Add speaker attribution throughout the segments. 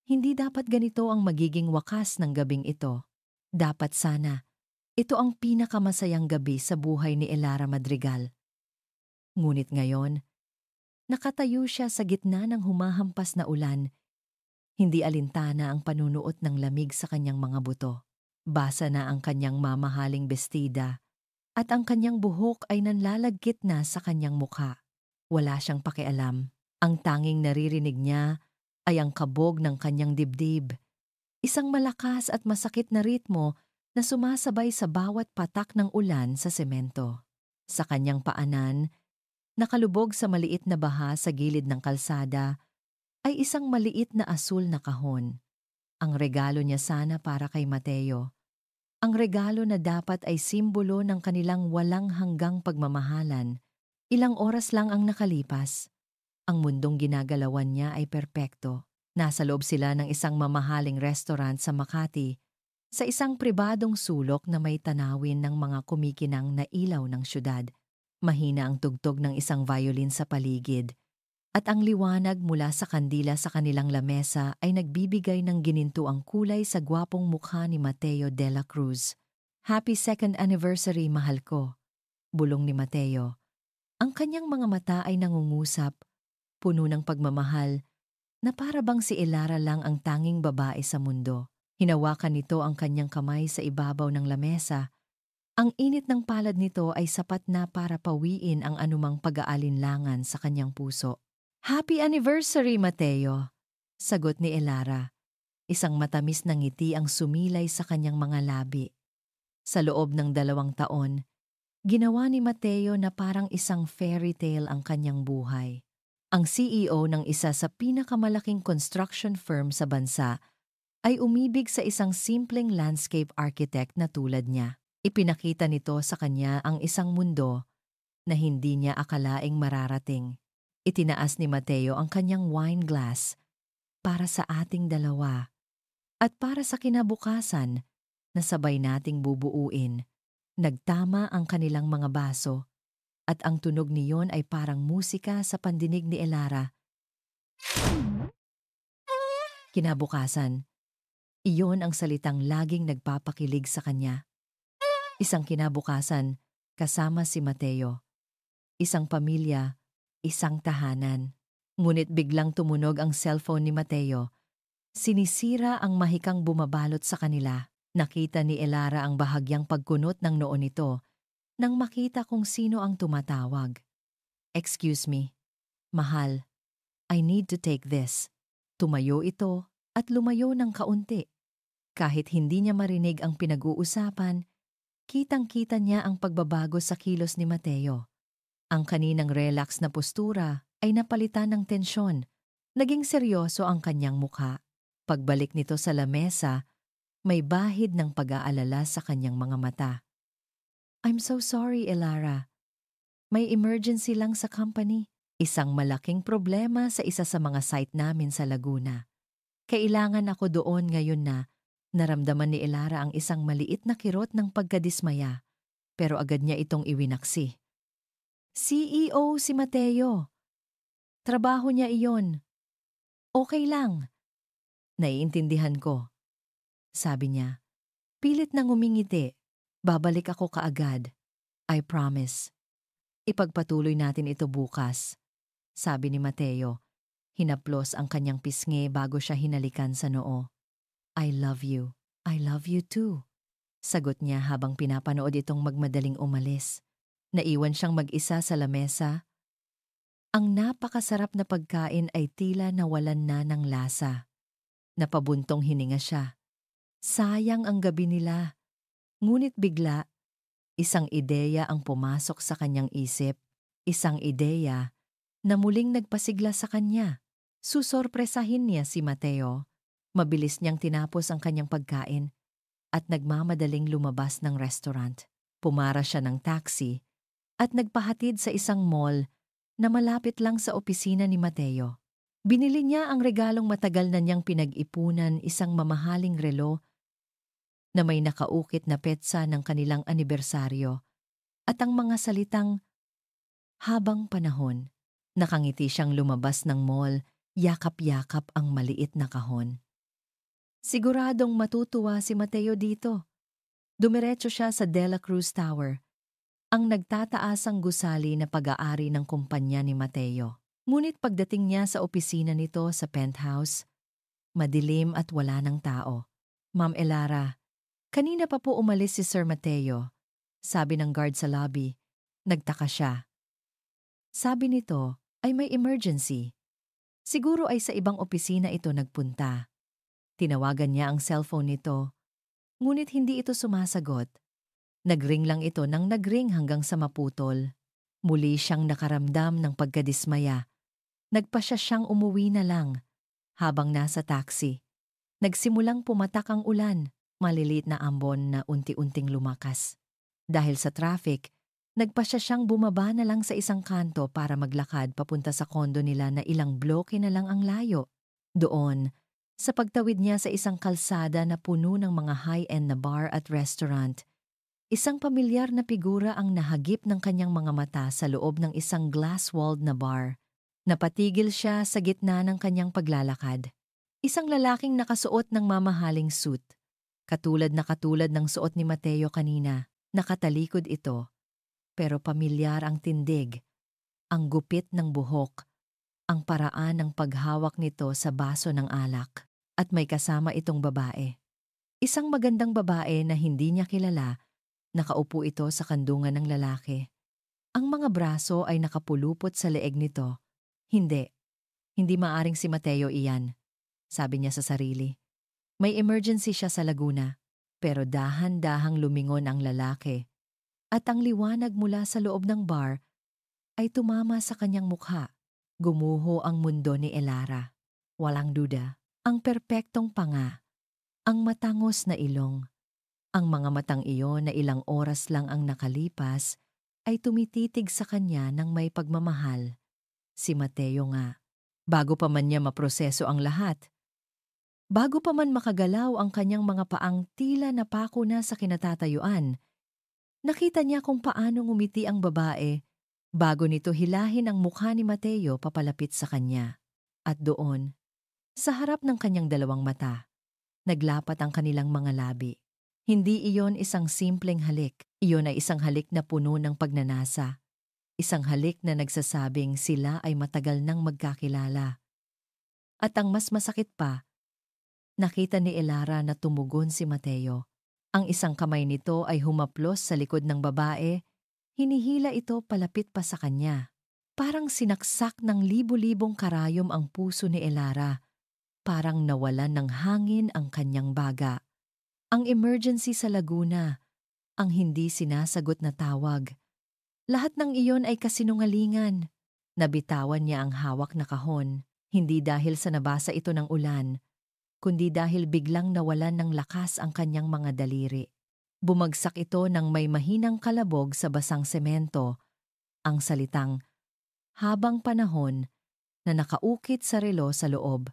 Speaker 1: Hindi dapat ganito ang magiging wakas ng gabing ito. Dapat sana, ito ang pinakamasayang gabi sa buhay ni Elara Madrigal. Ngunit ngayon, nakatayo siya sa gitna ng humahampas na ulan, hindi alintana ang panunuot ng lamig sa kanyang mga buto. Basa na ang kanyang mamahaling bestida at ang kanyang buhok ay nanlalagkit na sa kanyang mukha. Wala siyang pakialam. Ang tanging naririnig niya ay ang kabog ng kanyang dibdib. Isang malakas at masakit na ritmo na sumasabay sa bawat patak ng ulan sa semento. Sa kanyang paanan, nakalubog sa maliit na baha sa gilid ng kalsada, ay isang maliit na asul na kahon. Ang regalo niya sana para kay Mateo. Ang regalo na dapat ay simbolo ng kanilang walang hanggang pagmamahalan. Ilang oras lang ang nakalipas. Ang mundong ginagalawan niya ay perpekto. Nasa loob sila ng isang mamahaling restaurant sa Makati, sa isang pribadong sulok na may tanawin ng mga kumikinang na ilaw ng syudad. Mahina ang tugtog ng isang violin sa paligid, at ang liwanag mula sa kandila sa kanilang lamesa ay nagbibigay ng ginintuang kulay sa gwapong mukha ni Mateo de la Cruz. "Happy second anniversary, mahal ko," bulong ni Mateo. Ang kanyang mga mata ay nangungusap, puno ng pagmamahal, na para bang si Elara lang ang tanging babae sa mundo. Hinawakan nito ang kanyang kamay sa ibabaw ng lamesa. Ang init ng palad nito ay sapat na para pawiin ang anumang pag-aalinlangan sa kanyang puso. "Happy anniversary, Mateo," sagot ni Elara. Isang matamis na ngiti ang sumilay sa kanyang mga labi. Sa loob ng 2 taon, ginawa ni Mateo na parang isang fairy tale ang kanyang buhay. Ang CEO ng isa sa pinakamalaking construction firm sa bansa ay umibig sa isang simpleng landscape architect na tulad niya. Ipinakita nito sa kanya ang isang mundo na hindi niya akalaing mararating. Itinaas ni Mateo ang kanyang wine glass para sa ating dalawa at para sa kinabukasan na sabay nating bubuuin. Nagtama ang kanilang mga baso at ang tunog niyon ay parang musika sa pandinig ni Elara. Kinabukasan, iyon ang salitang laging nagpapakilig sa kanya. Isang kinabukasan, kasama si Mateo. Isang pamilya, isang tahanan. Ngunit biglang tumunog ang cellphone ni Mateo. Sinisira ang mahikang bumabalot sa kanila. Nakita ni Elara ang bahagyang pagkunot ng noo nito nang makita kung sino ang tumatawag. "Excuse me, mahal. I need to take this." Tumayo ito at lumayo ng kaunti. Kahit hindi niya marinig ang pinag-uusapan, kitang-kita niya ang pagbabago sa kilos ni Mateo. Ang kaninang relax na postura ay napalitan ng tensyon. Naging seryoso ang kanyang mukha. Pagbalik nito sa lamesa, may bahid ng pag-aalala sa kanyang mga mata. "I'm so sorry, Elara. May emergency lang sa company. Isang malaking problema sa isa sa mga site namin sa Laguna. Kailangan ako doon ngayon na." Naramdaman ni Elara ang isang maliit na kirot ng pagkadismaya, pero agad niya itong iwinaksi. "CEO si Mateo. Trabaho niya iyon. Okay lang." "Naiintindihan ko," sabi niya. Pilit na ngumingiti. "Babalik ako kaagad. I promise. Ipagpatuloy natin ito bukas," sabi ni Mateo. Hinaplos ang kanyang pisngi bago siya hinalikan sa noo. "I love you. I love you too," sagot niya habang pinapanood itong magmadaling umalis. Naiwan siyang mag-isa sa lamesa. Ang napakasarap na pagkain ay tila nawalan na ng lasa. Napabuntong hininga siya. Sayang ang gabi nila. Ngunit bigla, isang ideya ang pumasok sa kanyang isip. Isang ideya na muling nagpasigla sa kanya. Susorpresahin niya si Mateo. Mabilis niyang tinapos ang kanyang pagkain at nagmamadaling lumabas ng restaurant. Pumara siya ng taxi at nagpahatid sa isang mall na malapit lang sa opisina ni Mateo. Binili niya ang regalong matagal na niyang pinag-ipunan, isang mamahaling relo na may nakaukit na petsa ng kanilang anibersaryo at ang mga salitang "habang panahon." Nakangiti siyang lumabas ng mall, yakap-yakap ang maliit na kahon. Siguradong matutuwa si Mateo dito. Dumiretso siya sa Dela Cruz Tower, ang nagtataasang gusali na pag-aari ng kumpanya ni Mateo. Ngunit pagdating niya sa opisina nito sa penthouse, madilim at wala ng tao. Ma'am Elara, kanina pa po umalis si Sir Mateo, sabi ng guard sa lobby. Nagtaka siya. Sabi nito ay may emergency. Siguro ay sa ibang opisina ito nagpunta. Tinawagan niya ang cellphone nito, ngunit hindi ito sumasagot. Nagring lang ito nang nagring hanggang sa maputol. Muli siyang nakaramdam ng pagkadismaya. Nagpasya siyang umuwi na lang. Habang nasa taxi, nagsimulang pumatak ang ulan, maliliit na ambon na unti-unting lumakas. Dahil sa traffic, nagpasya siyang bumaba na lang sa isang kanto para maglakad papunta sa kondo nila na ilang bloke na lang ang layo. Doon, sa pagtawid niya sa isang kalsada na puno ng mga high-end na bar at restaurant, isang pamilyar na figura ang nahagip ng kanyang mga mata sa loob ng isang glass-walled na bar. Napatigil siya sa gitna ng kanyang paglalakad. Isang lalaking nakasuot ng mamahaling suit. Katulad ng suot ni Mateo kanina, nakatalikod ito. Pero pamilyar ang tindig, ang gupit ng buhok, ang paraan ng paghawak nito sa baso ng alak. At may kasama itong babae. Isang magandang babae na hindi niya kilala, nakaupo ito sa kandungan ng lalaki. Ang mga braso ay nakapulupot sa leeg nito. Hindi maaring si Mateo iyan, sabi niya sa sarili. May emergency siya sa Laguna, pero dahan-dahang lumingon ang lalaki. At ang liwanag mula sa loob ng bar ay tumama sa kanyang mukha. Gumuho ang mundo ni Elara. Walang duda, ang perpektong panga, ang matangos na ilong. Ang mga matang iyon na ilang oras lang ang nakalipas ay tumititig sa kanya ng may pagmamahal. Si Mateo nga. Bago pa man niya maproseso ang lahat. Bago pa man makagalaw ang kanyang mga paang tila napako na sa kinatatayuan, nakita niya kung paano ngumiti ang babae bago nito hilahin ang mukha ni Mateo papalapit sa kanya. At doon, sa harap ng kanyang dalawang mata, naglapat ang kanilang mga labi. Hindi iyon isang simpleng halik. Iyon ay isang halik na puno ng pagnanasa. Isang halik na nagsasabing sila ay matagal nang magkakilala. At ang mas masakit pa, nakita ni Elara na tumugon si Mateo. Ang isang kamay nito ay humaplos sa likod ng babae, hinihila ito palapit pa sa kanya. Parang sinaksak ng libo-libong karayom ang puso ni Elara. Parang nawalan ng hangin ang kanyang baga. Ang emergency sa Laguna, ang hindi sinasagot na tawag. Lahat ng iyon ay kasinungalingan. Nabitawan niya ang hawak na kahon, hindi dahil sa nabasa ito ng ulan, kundi dahil biglang nawalan ng lakas ang kanyang mga daliri. Bumagsak ito ng may mahinang kalabog sa basang semento. Ang salitang, habang panahon, na nakaukit sa relo sa loob,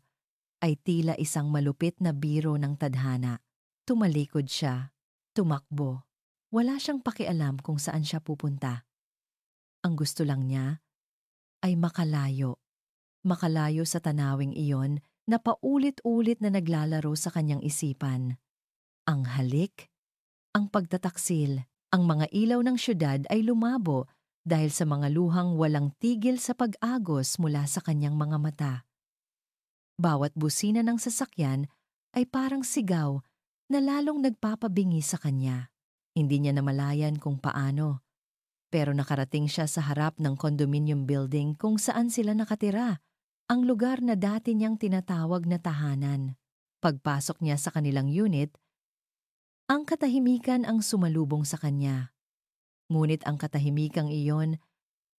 Speaker 1: ay tila isang malupit na biro ng tadhana. Tumalikod siya, tumakbo. Wala siyang pakialam kung saan siya pupunta. Ang gusto lang niya ay makalayo. Makalayo sa tanawing iyon na paulit-ulit na naglalaro sa kanyang isipan. Ang halik, ang pagtataksil, ang mga ilaw ng syudad ay lumabo dahil sa mga luhang walang tigil sa pag-agos mula sa kanyang mga mata. Bawat busina ng sasakyan ay parang sigaw na lalong nagpapabingi sa kanya. Hindi niya namalayan kung paano. Pero nakarating siya sa harap ng condominium building kung saan sila nakatira, ang lugar na dati niyang tinatawag na tahanan. Pagpasok niya sa kanilang unit, ang katahimikan ang sumalubong sa kanya. Ngunit ang katahimikang iyon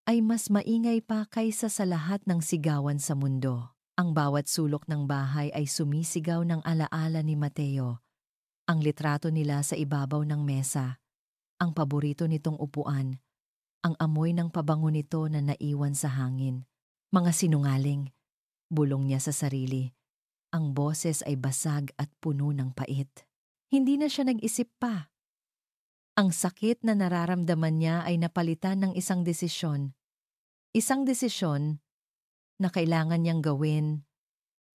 Speaker 1: ay mas maingay pa kaysa sa lahat ng sigawan sa mundo. Ang bawat sulok ng bahay ay sumisigaw ng alaala ni Mateo. Ang litrato nila sa ibabaw ng mesa, ang paborito nitong upuan, ang amoy ng pabango nito na naiwan sa hangin. Mga sinungaling, bulong niya sa sarili. Ang boses ay basag at puno ng pait. Hindi na siya nag-isip pa. Ang sakit na nararamdaman niya ay napalitan ng isang desisyon. Isang desisyon na kailangan niyang gawin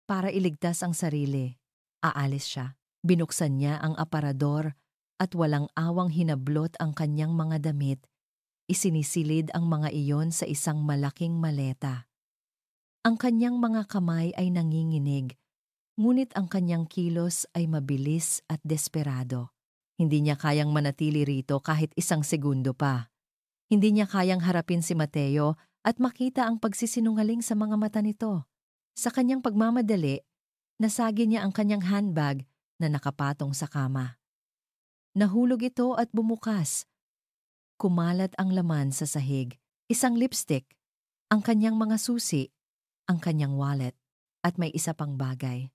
Speaker 1: para iligtas ang sarili. Aalis siya. Binuksan niya ang aparador at walang awang hinablot ang kanyang mga damit. Isinisilid ang mga iyon sa isang malaking maleta. Ang kanyang mga kamay ay nanginginig, ngunit ang kanyang kilos ay mabilis at desperado. Hindi niya kayang manatili rito kahit isang segundo pa. Hindi niya kayang harapin si Mateo at makita ang pagsisinungaling sa mga mata nito. Sa kanyang pagmamadali, nasagi niya ang kanyang handbag na nakapatong sa kama. Nahulog ito at bumukas. Kumalat ang laman sa sahig, isang lipstick, ang kanyang mga susi, ang kanyang wallet, at may isa pang bagay.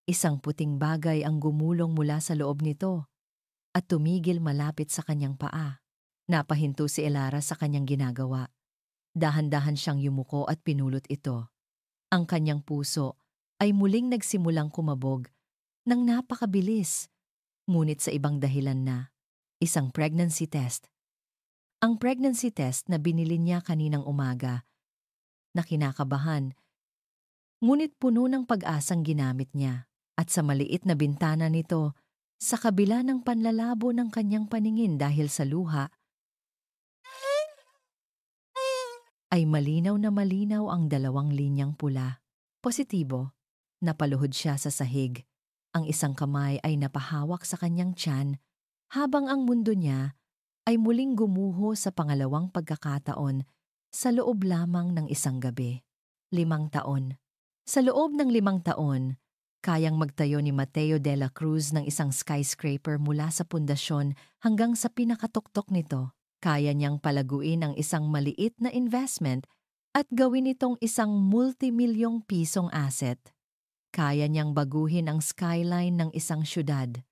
Speaker 1: Isang puting bagay ang gumulong mula sa loob nito at tumigil malapit sa kanyang paa. Napahinto si Elara sa kanyang ginagawa. Dahan-dahan siyang yumuko at pinulot ito. Ang kanyang puso ay muling nagsimulang kumabog ng napakabilis, ngunit sa ibang dahilan na. Isang pregnancy test. Ang pregnancy test na binili niya kaninang umaga, na kinakabahan, ngunit puno ng pag-asang ginamit niya. At sa maliit na bintana nito, sa kabila ng panlalabo ng kanyang paningin dahil sa luha, ay malinaw na malinaw ang 2 linyang pula. Positibo. Napaluhod siya sa sahig. Ang isang kamay ay napahawak sa kanyang tiyan, habang ang mundo niya ay muling gumuho sa pangalawang pagkakataon sa loob lamang ng isang gabi. 5 taon. Sa loob ng 5 taon, kayang magtayo ni Mateo de la Cruz ng isang skyscraper mula sa pundasyon hanggang sa pinakatuktok nito. Kaya niyang palaguin ang isang maliit na investment at gawin itong isang multimilyong pisong asset. Kaya niyang baguhin ang skyline ng isang syudad.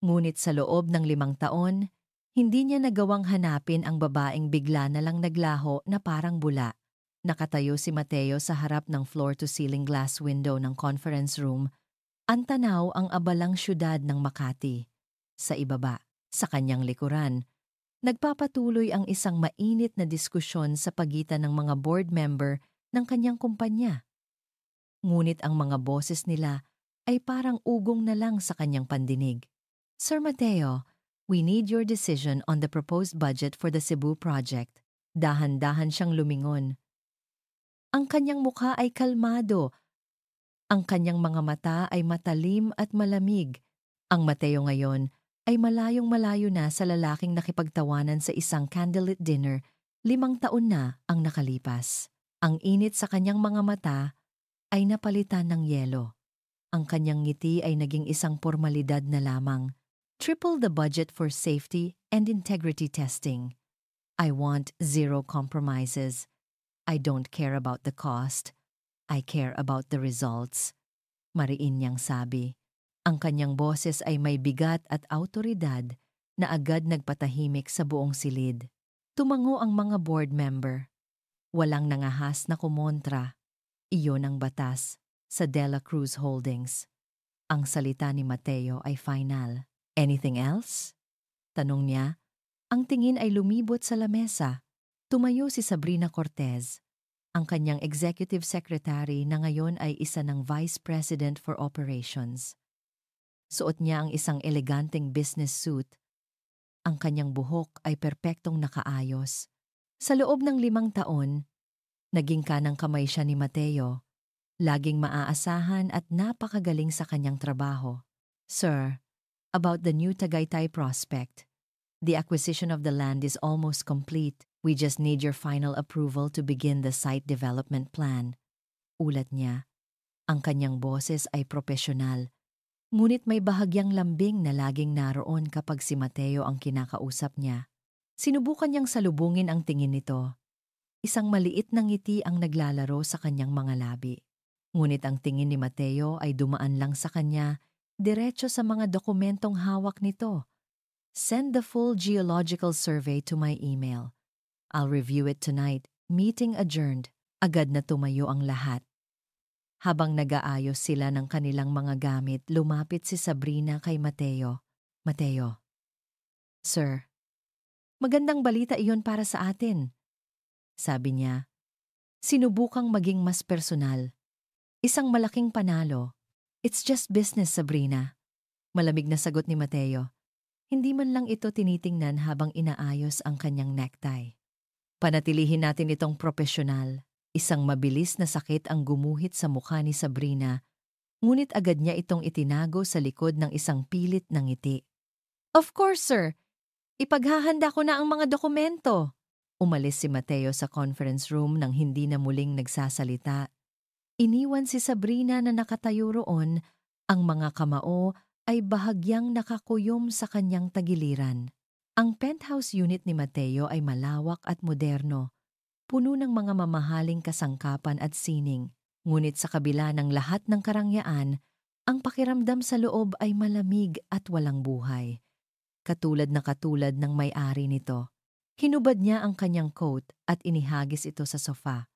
Speaker 1: Ngunit sa loob ng 5 taon, hindi niya nagawang hanapin ang babaeng bigla na lang naglaho na parang bula. Nakatayo si Mateo sa harap ng floor-to-ceiling glass window ng conference room. Ang tanaw ang abalang syudad ng Makati. Sa ibaba, sa kanyang likuran, nagpapatuloy ang isang mainit na diskusyon sa pagitan ng mga board member ng kanyang kumpanya. Ngunit ang mga boses nila ay parang ugong na lang sa kanyang pandinig. Sir Mateo, we need your decision on the proposed budget for the Cebu project. Dahan-dahan siyang lumingon. Ang kanyang mukha ay kalmado. Ang kanyang mga mata ay matalim at malamig. Ang Mateo ngayon ay malayong-malayo na sa lalaking nakipagtawanan sa isang candlelit dinner 5 taon na ang nakalipas. Ang init sa kanyang mga mata ay napalitan ng yelo. Ang kanyang ngiti ay naging isang pormalidad na lamang. Triple the budget for safety and integrity testing. I want 0 compromises. I don't care about the cost. I care about the results. Mariin niyang sabi. Ang kanyang boses ay may bigat at awtoridad na agad nagpatahimik sa buong silid. Tumango ang mga board member. Walang nangahas na kumontra. Iyon ang batas sa De La Cruz Holdings. Ang salita ni Mateo ay final. Anything else? Tanong niya. Ang tingin ay lumibot sa lamesa. Tumayo si Sabrina Cortez, ang kanyang executive secretary na ngayon ay isa ng vice president for operations. Suot niya ang isang eleganteng business suit. Ang kanyang buhok ay perpektong nakaayos. Sa loob ng 5 taon, naging kanang kamay siya ni Mateo. Laging maaasahan at napakagaling sa kanyang trabaho. Sir, about the new Tagaytay prospect. The acquisition of the land is almost complete. We just need your final approval to begin the site development plan. Ulat niya. Ang kanyang boses ay propesyonal. Ngunit may bahagyang lambing na laging naroon kapag si Mateo ang kinakausap niya. Sinubukan niyang salubungin ang tingin nito. Isang maliit na ngiti ang naglalaro sa kanyang mga labi. Ngunit ang tingin ni Mateo ay dumaan lang sa kanya, diretso sa mga dokumentong hawak nito. Send the full geological survey to my email. I'll review it tonight. Meeting adjourned. Agad na tumayo ang lahat. Habang nag-aayos sila ng kanilang mga gamit, lumapit si Sabrina kay Mateo. Mateo. Sir, magandang balita iyon para sa atin. Sabi niya. Sinubukang maging mas personal. Isang malaking panalo. It's just business, Sabrina. Malamig na sagot ni Mateo. Hindi man lang ito tinitingnan habang inaayos ang kanyang necktie. Panatilihin natin itong propesyonal. Isang mabilis na sakit ang gumuhit sa mukha ni Sabrina, ngunit agad niya itong itinago sa likod ng isang pilit na ngiti. Of course, sir. Ipaghahanda ko na ang mga dokumento. Umalis si Mateo sa conference room nang hindi na muling nagsasalita. Iniwan si Sabrina na nakatayo roon, ang mga kamao ay bahagyang nakakuyom sa kanyang tagiliran. Ang penthouse unit ni Mateo ay malawak at moderno, puno ng mga mamahaling kasangkapan at sining. Ngunit sa kabila ng lahat ng karangyaan, ang pakiramdam sa loob ay malamig at walang buhay. Katulad ng may-ari nito. Hinubad niya ang kanyang coat at inihagis ito sa sofa.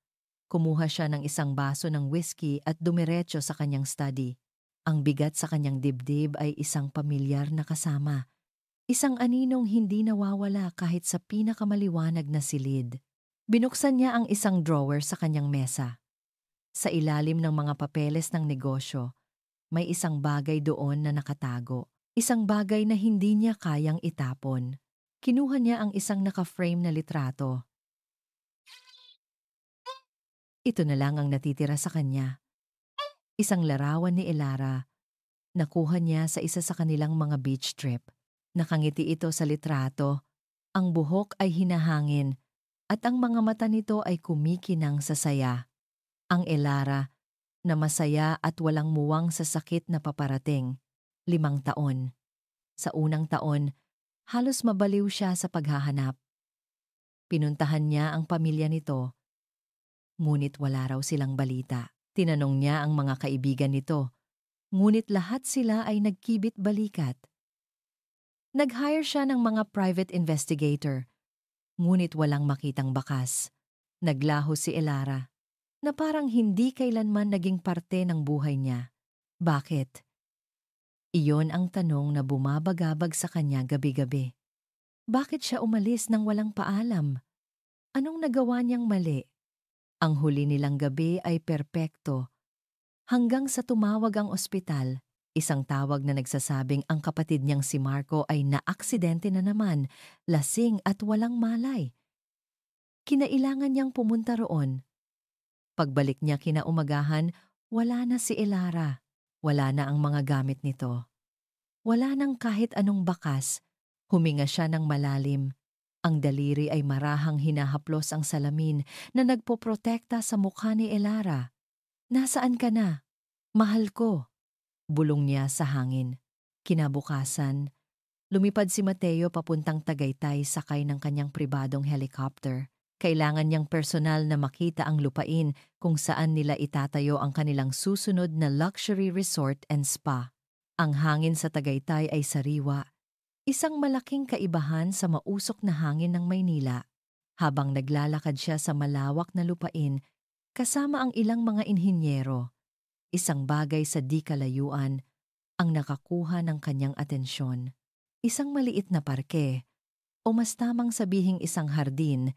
Speaker 1: Kumuha siya ng isang baso ng whiskey at dumiretso sa kanyang study. Ang bigat sa kanyang dibdib ay isang pamilyar na kasama. Isang aninong hindi nawawala kahit sa pinakamaliwanag na silid. Binuksan niya ang isang drawer sa kanyang mesa. Sa ilalim ng mga papeles ng negosyo, may isang bagay doon na nakatago. Isang bagay na hindi niya kayang itapon. Kinuha niya ang isang naka-frame na litrato. Ito na lang ang natitira sa kanya. Isang larawan ni Elara. Nakuha niya sa isa sa kanilang mga beach trip. Nakangiti ito sa litrato. Ang buhok ay hinahangin at ang mga mata nito ay kumikinang sa saya. Ang Elara na masaya at walang muwang sa sakit na paparating. 5 taon. Sa unang taon, halos mabaliw siya sa paghahanap. Pinuntahan niya ang pamilya nito, ngunit wala raw silang balita. Tinanong niya ang mga kaibigan nito, ngunit lahat sila ay nagkibit-balikat. Nag-hire siya ng mga private investigator, ngunit walang makitang bakas. Naglaho si Elara, na parang hindi kailanman naging parte ng buhay niya. Bakit? Iyon ang tanong na bumabagabag sa kanya gabi-gabi. Bakit siya umalis nang walang paalam? Anong nagawa niyang mali? Ang huli nilang gabi ay perpekto. Hanggang sa tumawag ang ospital, isang tawag na nagsasabing ang kapatid niyang si Marco ay naaksidente na naman, lasing at walang malay. Kinailangan niyang pumunta roon. Pagbalik niya kinaumagahan, wala na si Elara. Wala na ang mga gamit nito. Wala nang kahit anong bakas. Huminga siya ng malalim. Ang daliri ay marahang hinahaplos ang salamin na nagpoprotekta sa mukha ni Elara. Nasaan ka na? Mahal ko. Bulong niya sa hangin. Kinabukasan, lumipad si Mateo papuntang Tagaytay sakay ng kanyang pribadong helicopter. Kailangan niyang personal na makita ang lupain kung saan nila itatayo ang kanilang susunod na luxury resort and spa. Ang hangin sa Tagaytay ay sariwa, isang malaking kaibahan sa mausok na hangin ng Maynila. Habang naglalakad siya sa malawak na lupain, kasama ang ilang mga inhinyero, isang bagay sa di kalayuan ang nakakuha ng kanyang atensyon. Isang maliit na parke, o mas tamang sabihing isang hardin,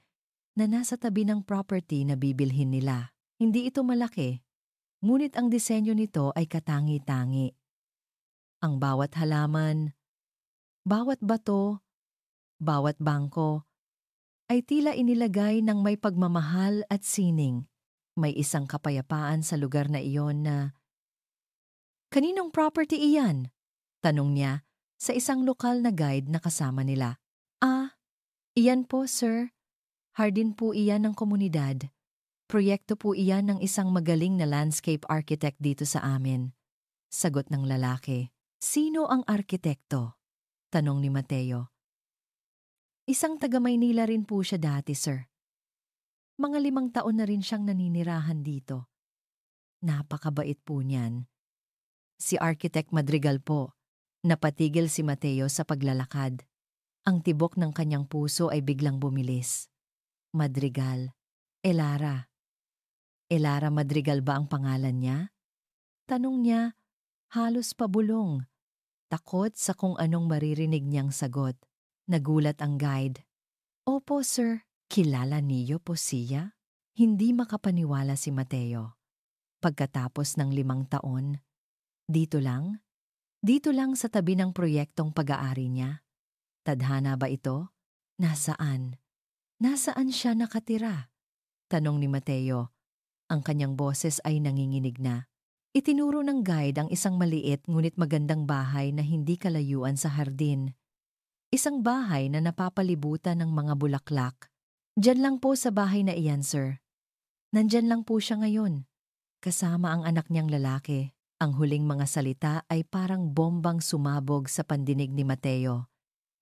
Speaker 1: na nasa tabi ng property na bibilhin nila. Hindi ito malaki, ngunit ang disenyo nito ay katangi-tangi. Ang bawat halaman, bawat bato, bawat bangko, ay tila inilagay ng may pagmamahal at sining. May isang kapayapaan sa lugar na iyon na, "Kaninong property iyan?" tanong niya sa isang lokal na guide na kasama nila. "Ah, iyan po, sir. Hardin po iyan ng komunidad. Proyekto po iyan ng isang magaling na landscape architect dito sa amin." Sagot ng lalaki. "Sino ang arkitekto?" tanong ni Mateo. "Isang taga-Maynila rin po siya dati, sir. Mga 5 taon na rin siyang naninirahan dito. Napakabait po niyan." "Si Architect Madrigal po." Napatigil si Mateo sa paglalakad. Ang tibok ng kanyang puso ay biglang bumilis. Madrigal. Elara. Elara Madrigal ba ang pangalan niya? Tanong niya, halos pabulong. Takot sa kung anong maririnig niyang sagot. Nagulat ang guide. "Opo, sir. Kilala niyo po siya?" Hindi makapaniwala si Mateo. Pagkatapos ng 5 taon, dito lang, Dito lang sa tabi ng proyektong pag-aari niya. Tadhana ba ito? Nasaan? Nasaan siya nakatira? Tanong ni Mateo. Ang kanyang boses ay nanginginig na. Itinuro ng guide ang isang maliit ngunit magandang bahay na hindi kalayuan sa hardin. Isang bahay na napapalibutan ng mga bulaklak. Diyan lang po sa bahay na iyan, sir. Nandyan lang po siya ngayon. Kasama ang anak niyang lalaki. Ang huling mga salita ay parang bombang sumabog sa pandinig ni Mateo.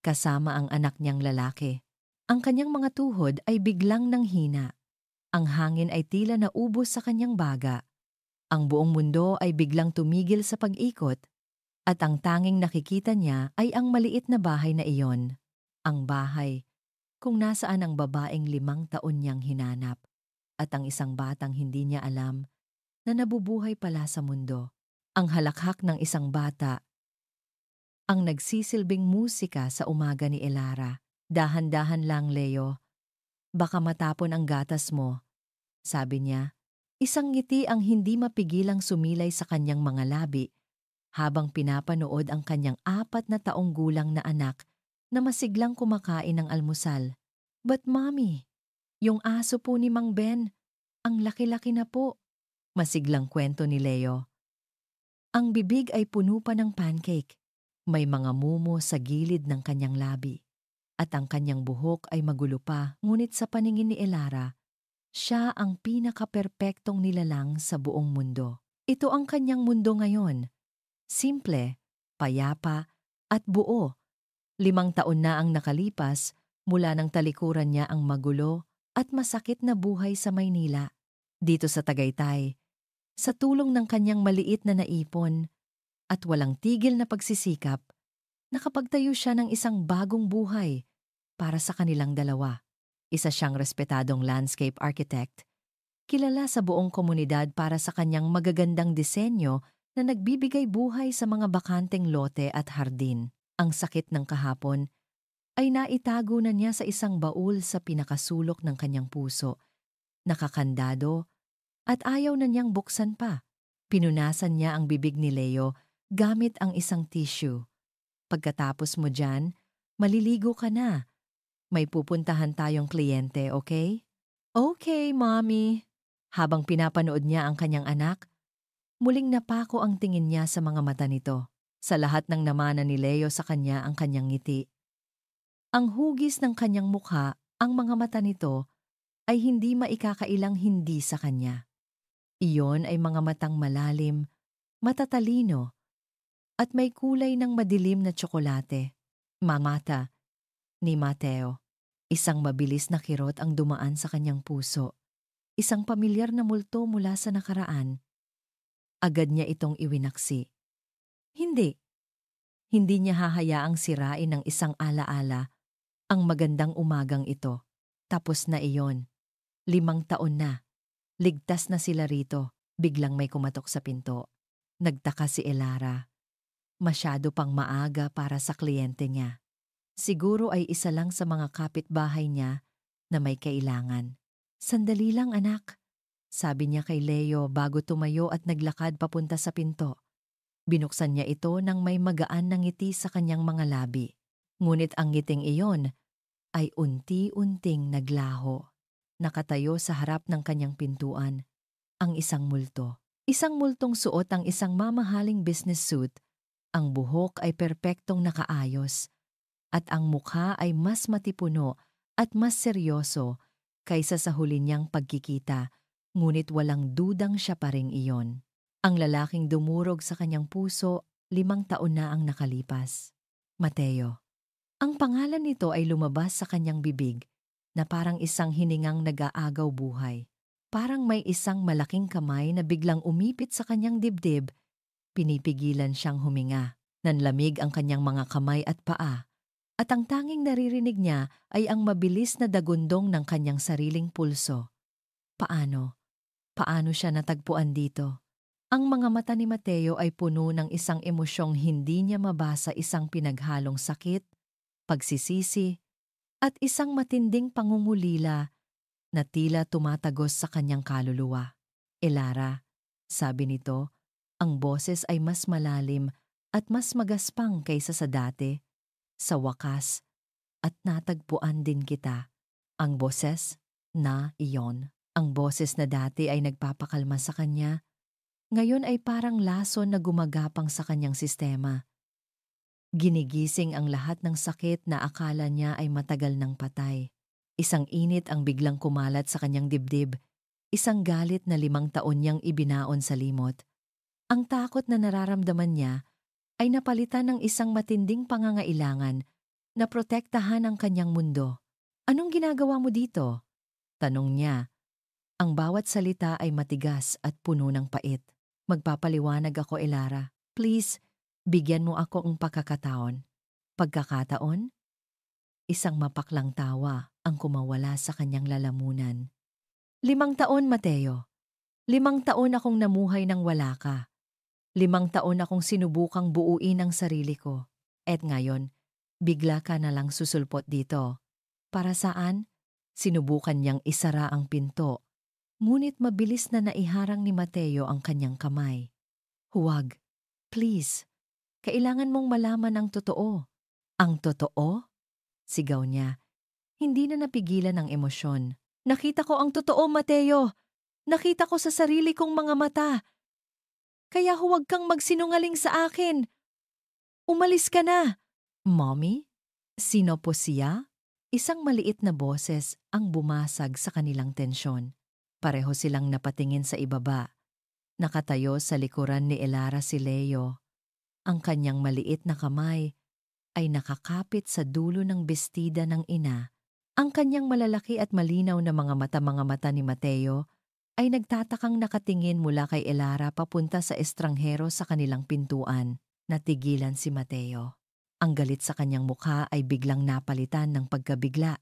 Speaker 1: Kasama ang anak niyang lalaki. Ang kanyang mga tuhod ay biglang nanghina. Ang hangin ay tila naubos sa kanyang baga. Ang buong mundo ay biglang tumigil sa pag-ikot. At ang tanging nakikita niya ay ang maliit na bahay na iyon. Ang bahay kung nasaan ang babaeng 5 taon niyang hinanap. At ang isang batang hindi niya alam na nabubuhay pala sa mundo. Ang halakhak ng isang bata ang nagsisilbing musika sa umaga ni Elara. Dahan-dahan lang, Leo. Baka matapon ang gatas mo, sabi niya. Isang ngiti ang hindi mapigilang sumilay sa kanyang mga labi habang pinapanood ang kanyang 4 na taong gulang na anak na masiglang kumakain ng almusal. But mommy, yung aso po ni Mang Ben, ang laki-laki na po. Masiglang kwento ni Leo. Ang bibig ay puno pa ng pancake. May mga mumo sa gilid ng kanyang labi. At ang kanyang buhok ay magulo pa, ngunit sa paningin ni Elara, siya ang pinaka-perpektong nilalang sa buong mundo. Ito ang kanyang mundo ngayon. Simple, payapa, at buo. 5 taon na ang nakalipas mula nang talikuran niya ang magulo at masakit na buhay sa Maynila. Dito sa Tagaytay, sa tulong ng kanyang maliit na naipon at walang tigil na pagsisikap, nakapagtayo siya ng isang bagong buhay para sa kanilang dalawa. Isa siyang respetadong landscape architect, kilala sa buong komunidad para sa kanyang magagandang disenyo na nagbibigay buhay sa mga bakanteng lote at hardin. Ang sakit ng kahapon ay naitago na niya sa isang baul sa pinakasulok ng kanyang puso, nakakandado at ayaw na niyang buksan pa. Pinunasan niya ang bibig ni Leo gamit ang isang tissue. Pagkatapos mo dyan, maliligo ka na. May pupuntahan tayong kliyente, okay? Okay, mommy. Habang pinapanood niya ang kanyang anak, muling napako ang tingin niya sa mga mata nito. Sa lahat ng namana ni Leo sa kanya ang kanyang ngiti. Ang hugis ng kanyang mukha, ang mga mata nito, ay hindi maikakailang hindi sa kanya. Iyon ay mga matang malalim, matatalino, at may kulay ng madilim na tsokolate. Mamata ni Mateo. Isang mabilis na kirot ang dumaan sa kanyang puso. Isang pamilyar na multo mula sa nakaraan. Agad niya itong iwinaksi. Hindi. Hindi niya hahayaang sirain ng isang alaala ang magandang umagang ito. Tapos na iyon. 5 taon na. Ligtas na sila rito. Biglang may kumatok sa pinto. Nagtaka si Elara. Masyado pang maaga para sa kliyente niya. Siguro ay isa lang sa mga kapitbahay niya na may kailangan. Sandali lang, anak, sabi niya kay Leo bago tumayo at naglakad papunta sa pinto. Binuksan niya ito nang may magaan na ngiti sa kanyang mga labi. Ngunit ang ngiting iyon ay unti-unting naglaho. Nakatayo sa harap ng kanyang pintuan ang isang multo. Isang multong suot ang isang mamahaling business suit. Ang buhok ay perpektong nakaayos at ang mukha ay mas matipuno at mas seryoso kaysa sa huli niyang pagkikita, ngunit walang dudang siya pa ring iyon. Ang lalaking dumurog sa kanyang puso, 5 taon na ang nakalipas. Mateo. Ang pangalan nito ay lumabas sa kanyang bibig na parang isang hiningang nag-aagaw buhay. Parang may isang malaking kamay na biglang umipit sa kanyang dibdib. Pinipigilan siyang huminga. Nanlamig ang kanyang mga kamay at paa. At ang tanging naririnig niya ay ang mabilis na dagundong ng kanyang sariling pulso. Paano? Paano siya natagpuan dito? Ang mga mata ni Mateo ay puno ng isang emosyong hindi niya mabasa, isang pinaghalong sakit, pagsisisi, at isang matinding pangungulila na tila tumatagos sa kanyang kaluluwa. Elara, sabi nito, ang boses ay mas malalim at mas magaspang kaysa sa dati. Sa wakas, at natagpuan din kita. Ang boses na iyon. Ang boses na dati ay nagpapakalma sa kanya, ngayon ay parang lason na gumagapang sa kanyang sistema. Ginigising ang lahat ng sakit na akala niya ay matagal nang patay. Isang init ang biglang kumalat sa kanyang dibdib, isang galit na 5 taon niyang ibinaon sa limot. Ang takot na nararamdaman niya ay napalitan ng isang matinding pangangailangan na protektahan ang kanyang mundo. "Anong ginagawa mo dito?" tanong niya. Ang bawat salita ay matigas at puno ng pait. "Magpapaliwanag ako, Elara. Please, bigyan mo ako ng pagkakataon." "Pagkakataon?" Isang mapaklang tawa ang kumawala sa kanyang lalamunan. 5 taon, Mateo. 5 taon akong namuhay nang wala ka. 5 taon akong sinubukang buuin ang sarili ko. At ngayon, bigla ka na lang susulpot dito. Para saan? Sinubukan niyang isara ang pinto. Ngunit mabilis na naiharang ni Mateo ang kanyang kamay. "Huwag. Please. Kailangan mong malaman ang totoo." "Ang totoo?" sigaw niya. Hindi na napigilan ang emosyon. "Nakita ko ang totoo, Mateo. Nakita ko sa sarili kong mga mata. Kaya huwag kang magsinungaling sa akin. Umalis ka na." "Mommy? Sino po siya?" Isang maliit na boses ang bumasag sa kanilang tensyon. Pareho silang napatingin sa ibaba. Nakatayo sa likuran ni Elara si Leo. Ang kanyang maliit na kamay ay nakakapit sa dulo ng bestida ng ina. Ang kanyang malalaki at malinaw na mga mata ni Mateo ay nagtatakang nakatingin mula kay Elara papunta sa estranghero sa kanilang pintuan. Natigilan si Mateo. Ang galit sa kanyang mukha ay biglang napalitan ng pagkabigla.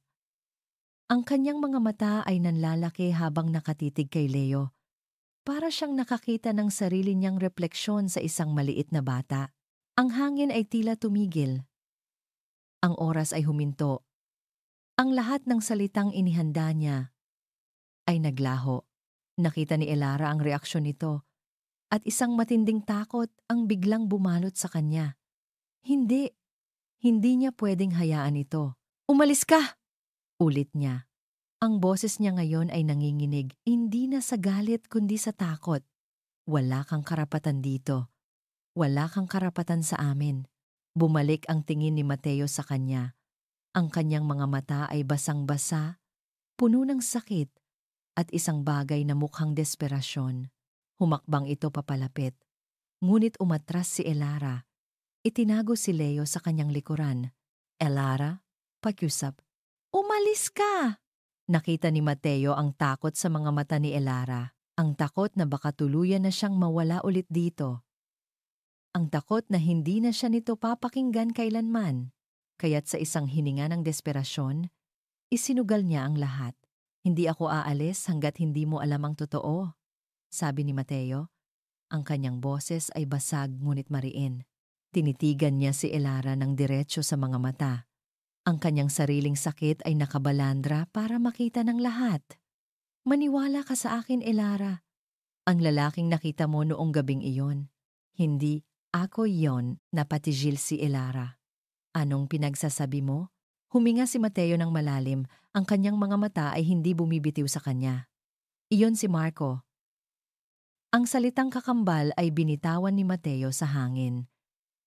Speaker 1: Ang kanyang mga mata ay nanlalaki habang nakatitig kay Leo. Para siyang nakakita ng sarili niyang refleksyon sa isang maliit na bata. Ang hangin ay tila tumigil. Ang oras ay huminto. Ang lahat ng salitang inihanda niya ay naglaho. Nakita ni Elara ang reaksyon nito at isang matinding takot ang biglang bumalot sa kanya. Hindi niya pwedeng hayaan ito. "Umalis ka!" ulit niya. Ang boses niya ngayon ay nanginginig, hindi na sa galit kundi sa takot. "Wala kang karapatan dito. Wala kang karapatan sa amin." Bumalik ang tingin ni Mateo sa kanya. Ang kanyang mga mata ay basang-basa, puno ng sakit at isang bagay na mukhang desperasyon. Humakbang ito papalapit. Ngunit umatras si Elara. Itinago si Leo sa kanyang likuran. "Elara, pakiusap." "Umalis ka!" Nakita ni Mateo ang takot sa mga mata ni Elara. Ang takot na baka tuluyan na siyang mawala ulit dito. Ang takot na hindi na siya nito papakinggan kailanman. Kaya't sa isang hininga ng desperasyon, isinugal niya ang lahat. "Hindi ako aalis hanggat hindi mo alam ang totoo," sabi ni Mateo. Ang kanyang boses ay basag ngunit mariin. Tinitigan niya si Elara ng diretso sa mga mata. Ang kanyang sariling sakit ay nakabalandra para makita ng lahat. "Maniwala ka sa akin, Elara. Ang lalaking nakita mo noong gabing iyon. Hindi ako yon," napatigil si Elara. "Anong pinagsasabi mo?" Huminga si Mateo ng malalim, ang kanyang mga mata ay hindi bumibitiw sa kanya. "Iyon si Marco." Ang salitang kakambal ay binitawan ni Mateo sa hangin,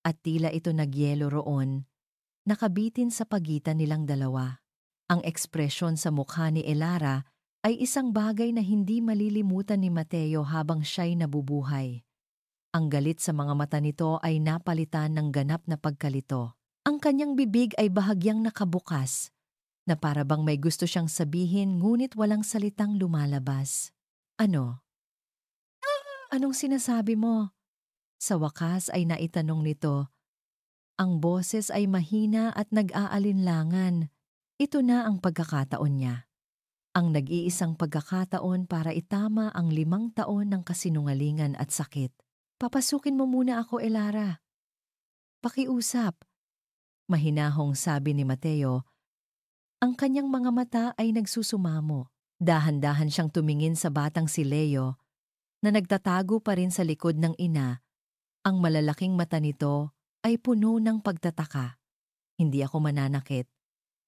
Speaker 1: at tila ito nagyelo roon, nakabitin sa pagitan nilang dalawa. Ang ekspresyon sa mukha ni Elara ay isang bagay na hindi malilimutan ni Mateo habang siya'y nabubuhay. Ang galit sa mga mata nito ay napalitan ng ganap na pagkalito. Ang kanyang bibig ay bahagyang nakabukas, na para bang may gusto siyang sabihin ngunit walang salitang lumalabas. "Ano? Anong sinasabi mo?" Sa wakas ay naitanong nito. Ang boses ay mahina at nag-aalinlangan. Ito na ang pagkakataon niya. Ang nag-iisang pagkakataon para itama ang 5 taon ng kasinungalingan at sakit. "Papasukin mo muna ako, Elara. Pakiusap." Mahinahong sabi ni Mateo. Ang kanyang mga mata ay nagsusumamo. Dahan-dahan siyang tumingin sa batang si Leo na nagtatago pa rin sa likod ng ina Ang malalaking mata nito ay puno ng pagtataka. Hindi ako mananakit.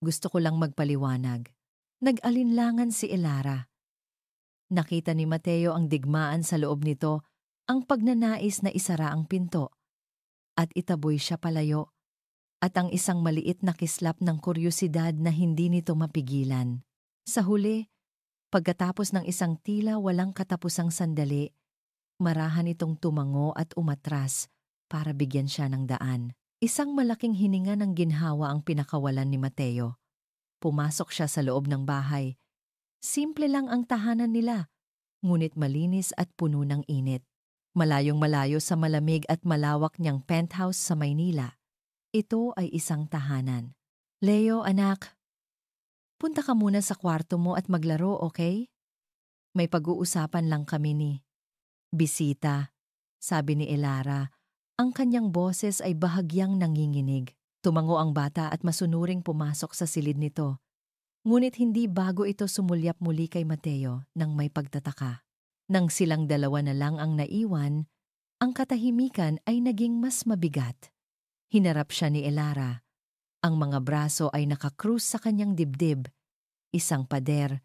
Speaker 1: Gusto ko lang magpaliwanag. Nag-alinlangan si Elara. Nakita ni Mateo ang digmaan sa loob nito, ang pagnanais na isara ang pinto. At itaboy siya palayo. At ang isang maliit na kislap ng kuryosidad na hindi nito mapigilan. Sa huli, pagkatapos ng isang tila walang katapusang sandali, marahan itong tumango at umatras para bigyan siya ng daan. Isang malaking hininga ng ginhawa ang pinakawalan ni Mateo. Pumasok siya sa loob ng bahay. Simple lang ang tahanan nila, ngunit malinis at puno ng init. Malayong malayo sa malamig at malawak niyang penthouse sa Maynila. Ito ay isang tahanan. Leo, anak, punta ka muna sa kwarto mo at maglaro, okay? May pag-uusapan lang kami ni bisita, sabi ni Elara. Ang kanyang boses ay bahagyang nanginginig. Tumango ang bata at masunuring pumasok sa silid nito. Ngunit hindi bago ito sumulyap muli kay Mateo nang may pagtataka. Nang silang dalawa na lang ang naiwan, ang katahimikan ay naging mas mabigat. Hinarap siya ni Elara. Ang mga braso ay nakakrus sa kanyang dibdib. Isang pader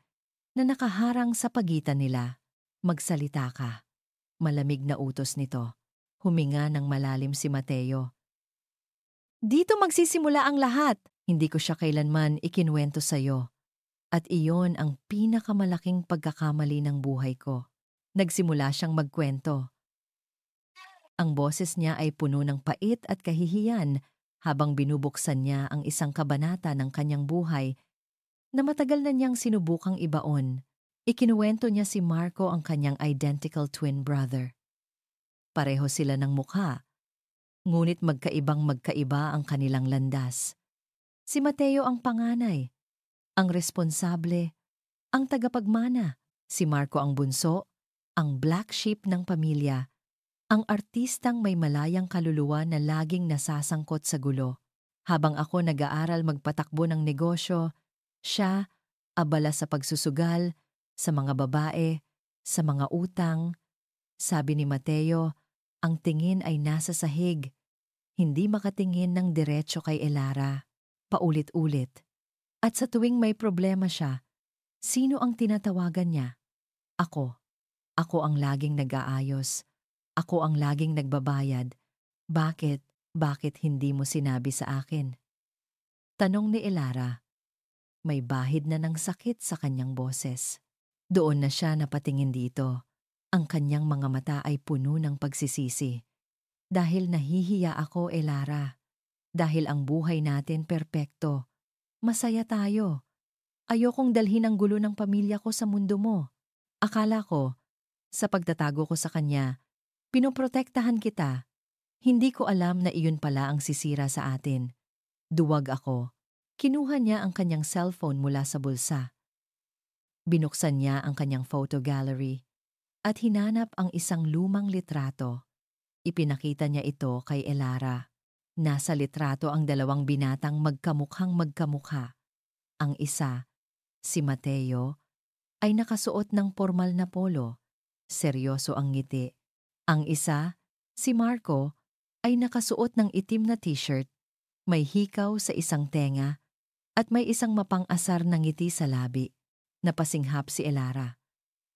Speaker 1: na nakaharang sa pagitan nila. Magsalita ka. Malamig na utos nito. Huminga ng malalim si Mateo. Dito magsisimula ang lahat. Hindi ko siya kailanman ikinuwento sa'yo. At iyon ang pinakamalaking pagkakamali ng buhay ko. Nagsimula siyang magkwento. Ang boses niya ay puno ng pait at kahihiyan habang binubuksan niya ang isang kabanata ng kanyang buhay na matagal na niyang sinubukang ibaon. Ikinuwento niya si Marco, ang kanyang identical twin brother. Pareho sila ng mukha, ngunit magkaibang-magkaiba ang kanilang landas. Si Mateo ang panganay, ang responsable, ang tagapagmana. Si Marco ang bunso, ang black sheep ng pamilya, ang artistang may malayang kaluluwa na laging nasasangkot sa gulo. Habang ako nag-aaral magpatakbo ng negosyo, siya abala sa pagsusugal, sa mga babae, sa mga utang. Sabi ni Mateo, ang tingin ay nasa sahig. Hindi makatingin ng diretso kay Elara. Paulit-ulit. At sa tuwing may problema siya, sino ang tinatawagan niya? Ako. Ako ang laging nag-aayos. Ako ang laging nagbabayad. Bakit? Bakit hindi mo sinabi sa akin? Tanong ni Elara. May bahid na ng sakit sa kanyang boses. Doon na siya napatingin dito. Ang kanyang mga mata ay puno ng pagsisisi. Dahil nahihiya ako, Elara. Dahil ang buhay natin perpekto. Masaya tayo. Ayokong dalhin ang gulo ng pamilya ko sa mundo mo. Akala ko, sa pagtatago ko sa kanya, pinoprotektahan kita. Hindi ko alam na iyon pala ang sisira sa atin. Duwag ako. Kinuha niya ang kanyang cellphone mula sa bulsa. Binuksan niya ang kanyang photo gallery at hinanap ang isang lumang litrato. Ipinakita niya ito kay Elara. Nasa litrato ang dalawang binatang magkamukhang magkamukha. Ang isa, si Mateo, ay nakasuot ng formal na polo. Seryoso ang ngiti. Ang isa, si Marco, ay nakasuot ng itim na t-shirt, may hikaw sa isang tenga, at may isang mapang-asar na ngiti sa labi. Napasinghap si Elara.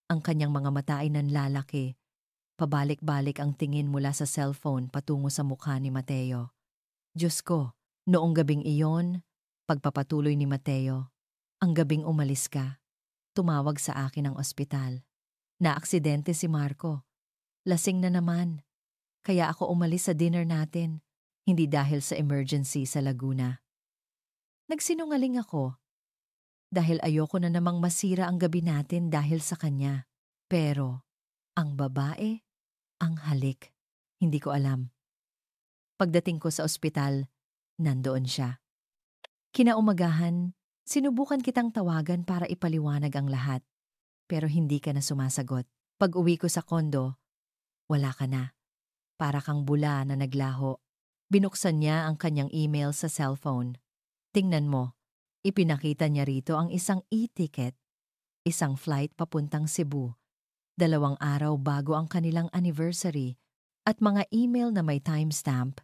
Speaker 1: Ang kanyang mga mata ay nanlalaki. Pabalik-balik ang tingin mula sa cellphone patungo sa mukha ni Mateo. Diyos ko, noong gabing iyon, pagpapatuloy ni Mateo, ang gabing umalis ka, tumawag sa akin ang ospital. Naaksidente si Marco. Lasing na naman. Kaya ako umalis sa dinner natin, hindi dahil sa emergency sa Laguna. Nagsinungaling ako. Dahil ayoko na namang masira ang gabi natin dahil sa kanya. Pero, ang babae, ang halik. Hindi ko alam. Pagdating ko sa ospital, nandoon siya. Kinaumagahan, sinubukan kitang tawagan para ipaliwanag ang lahat. Pero hindi ka na sumasagot. Pag-uwi ko sa kondo, wala ka na. Para kang bula na naglaho. Binuksan niya ang kanyang email sa cellphone. Tingnan mo, ipinakita niya rito ang isang e-ticket. Isang flight papuntang Cebu. 2 araw bago ang kanilang anniversary. at mga email na may timestamp,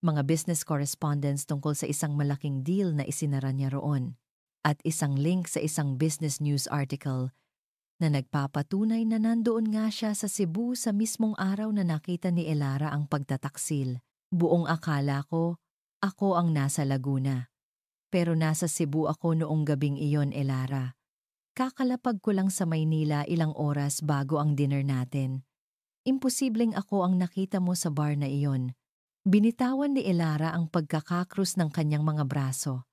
Speaker 1: mga business correspondence tungkol sa isang malaking deal na isinara niya roon, at isang link sa isang business news article na nagpapatunay na nandoon nga siya sa Cebu sa mismong araw na nakita ni Elara ang pagtataksil. Buong akala ko, ako ang nasa Laguna. Pero nasa Cebu ako noong gabing iyon, Elara. Kakalapag ko lang sa Maynila ilang oras bago ang dinner natin. Imposibleng ako ang nakita mo sa bar na iyon. Binitawan ni Elara ang pagkakakrus ng kanyang mga braso.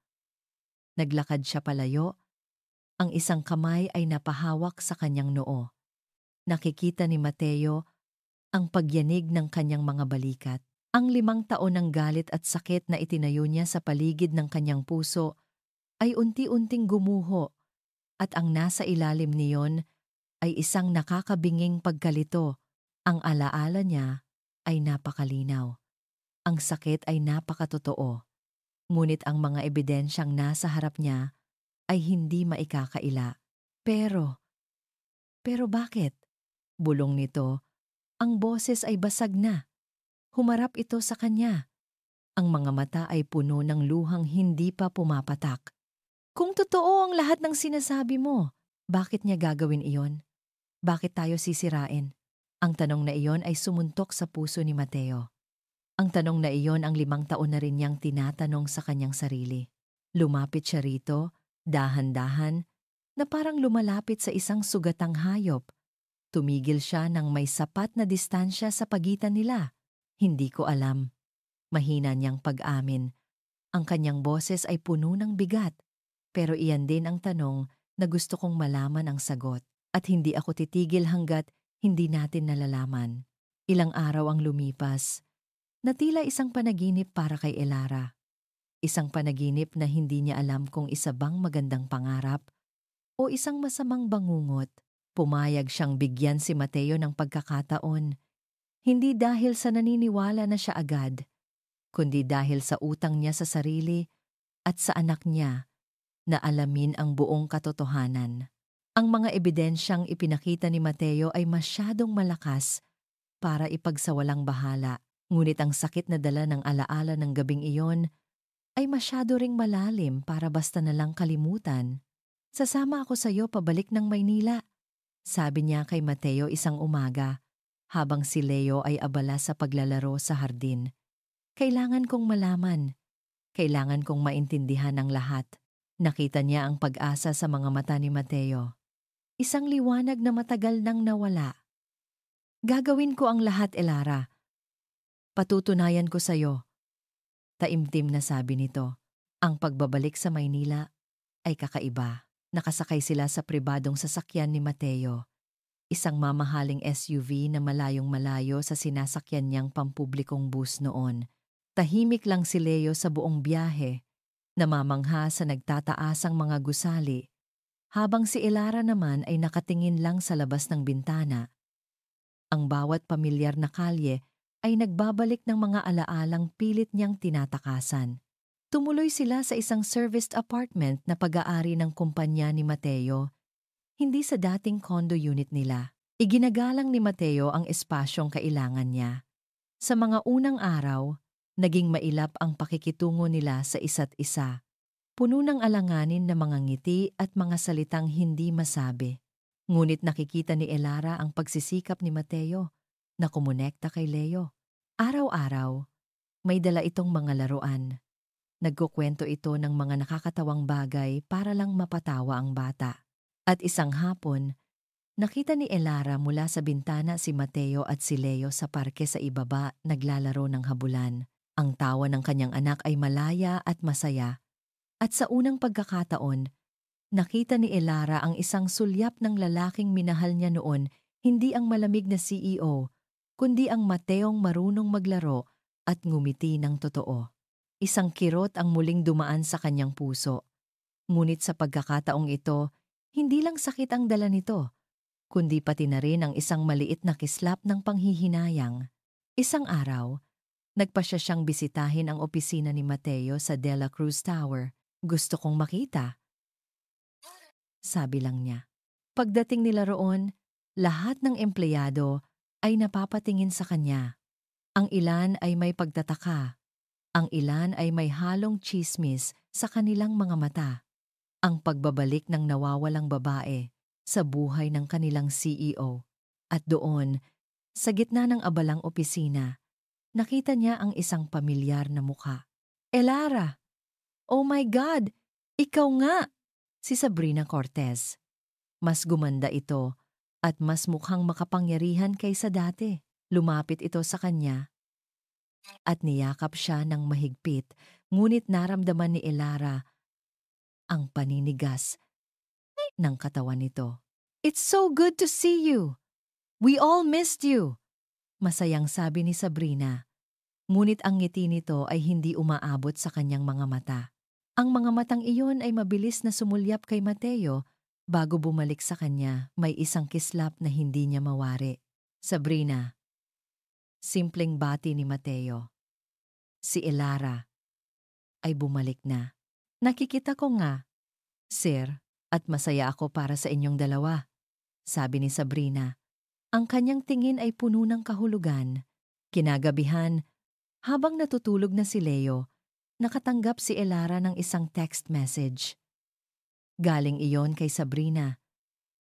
Speaker 1: Naglakad siya palayo. Ang isang kamay ay napahawak sa kanyang noo. Nakikita ni Mateo ang pagyanig ng kanyang mga balikat. Ang 5 taon ng galit at sakit na itinayo niya sa paligid ng kanyang puso ay unti-unting gumuho at ang nasa ilalim niyon ay isang nakakabinging pagkalito. Ang alaala niya ay napakalinaw. Ang sakit ay napakatotoo. Ngunit ang mga ebidensyang nasa harap niya ay hindi maikakaila. Pero bakit? Bulong nito, ang boses ay basag na. Humarap ito sa kanya. Ang mga mata ay puno ng luhang hindi pa pumapatak. Kung totoo ang lahat ng sinasabi mo, bakit niya gagawin iyon? Bakit tayo sisirain? Ang tanong na iyon ay sumuntok sa puso ni Mateo. Ang tanong na iyon ang 5 taon na rin niyang tinatanong sa kanyang sarili. Lumapit siya rito, dahan-dahan, na parang lumalapit sa isang sugatang hayop. Tumigil siya nang may sapat na distansya sa pagitan nila. Hindi ko alam. Mahina niyang pag-amin. Ang kanyang boses ay puno ng bigat. Pero iyan din ang tanong na gusto kong malaman ang sagot. At hindi ako titigil hanggat hindi natin nalalaman. Ilang araw ang lumipas. Na tila isang panaginip para kay Elara. Isang panaginip na hindi niya alam kung isa bang magandang pangarap o isang masamang bangungot. Pumayag siyang bigyan si Mateo ng pagkakataon. Hindi dahil sa naniniwala na siya agad, kundi dahil sa utang niya sa sarili at sa anak niya na alamin ang buong katotohanan. Ang mga ebidensyang ipinakita ni Mateo ay masyadong malakas para ipagsawalang bahala, ngunit ang sakit na dala ng alaala ng gabing iyon ay masyado ring malalim para basta na lang kalimutan. Sasama ako sa iyo pabalik ng Maynila, sabi niya kay Mateo isang umaga, habang si Leo ay abala sa paglalaro sa hardin. Kailangan kong malaman. Kailangan kong maintindihan ang lahat. Nakita niya ang pag-asa sa mga mata ni Mateo. Isang liwanag na matagal nang nawala. Gagawin ko ang lahat, Elara. Patutunayan ko sa'yo. Taimtim na sabi nito. Ang pagbabalik sa Maynila ay kakaiba. Nakasakay sila sa pribadong sasakyan ni Mateo. Isang mamahaling SUV na malayong-malayo sa sinasakyan niyang pampublikong bus noon. Tahimik lang si Leo sa buong biyahe, namamangha sa nagtataasang mga gusali, habang si Elara naman ay nakatingin lang sa labas ng bintana. Ang bawat pamilyar na kalye ay nagbabalik ng mga alaalang pilit niyang tinatakasan. Tumuloy sila sa isang serviced apartment na pag-aari ng kumpanya ni Mateo. Hindi sa dating condo unit nila. Iginagalang ni Mateo ang espasyong kailangan niya. Sa mga unang araw, naging mailap ang pakikitungo nila sa isa't isa. Puno ng alanganin na mga ngiti at mga salitang hindi masabi. Ngunit nakikita ni Elara ang pagsisikap ni Mateo na kumonekta kay Leo. Araw-araw, may dala itong mga laruan. Nagkukwento ito ng mga nakakatawang bagay para lang mapatawa ang bata. At isang hapon, nakita ni Elara mula sa bintana si Mateo at si Leo sa parke sa ibaba naglalaro ng habulan. Ang tawa ng kanyang anak ay malaya at masaya. At sa unang pagkakataon, nakita ni Elara ang isang sulyap ng lalaking minahal niya noon, hindi ang malamig na CEO, kundi ang Mateong marunong maglaro at ngumiti ng totoo. Isang kirot ang muling dumaan sa kanyang puso. Ngunit sa pagkakataong ito, hindi lang sakit ang dala nito, kundi pati na rin ang isang maliit na kislap ng panghihinayang. Isang araw, nagpasya siyang bisitahin ang opisina ni Mateo sa De La Cruz Tower. Gusto kong makita, sabi lang niya. Pagdating nila roon, lahat ng empleyado ay napapatingin sa kanya. Ang ilan ay may pagtataka. Ang ilan ay may halong tsismis sa kanilang mga mata. Ang pagbabalik ng nawawalang babae sa buhay ng kanilang CEO. At doon, sa gitna ng abalang opisina, nakita niya ang isang pamilyar na mukha. Elara! Oh my God! Ikaw nga! Si Sabrina Cortez. Mas gumanda ito at mas mukhang makapangyarihan kaysa dati. Lumapit ito sa kanya at niyakap siya ng mahigpit, ngunit naramdaman ni Elara ang paninigas ng katawan nito. It's so good to see you! We all missed you! Masayang sabi ni Sabrina, ngunit ang ngiti nito ay hindi umaabot sa kanyang mga mata. Ang mga matang iyon ay mabilis na sumulyap kay Mateo bago bumalik sa kanya may isang kislap na hindi niya mawari. Sabrina, simpleng bati ni Mateo. Si Elara ay bumalik na. Nakikita ko nga, Sir, at masaya ako para sa inyong dalawa, sabi ni Sabrina. Ang kanyang tingin ay puno ng kahulugan. Kinagabihan, habang natutulog na si Leo, nakatanggap si Elara ng isang text message. Galing iyon kay Sabrina.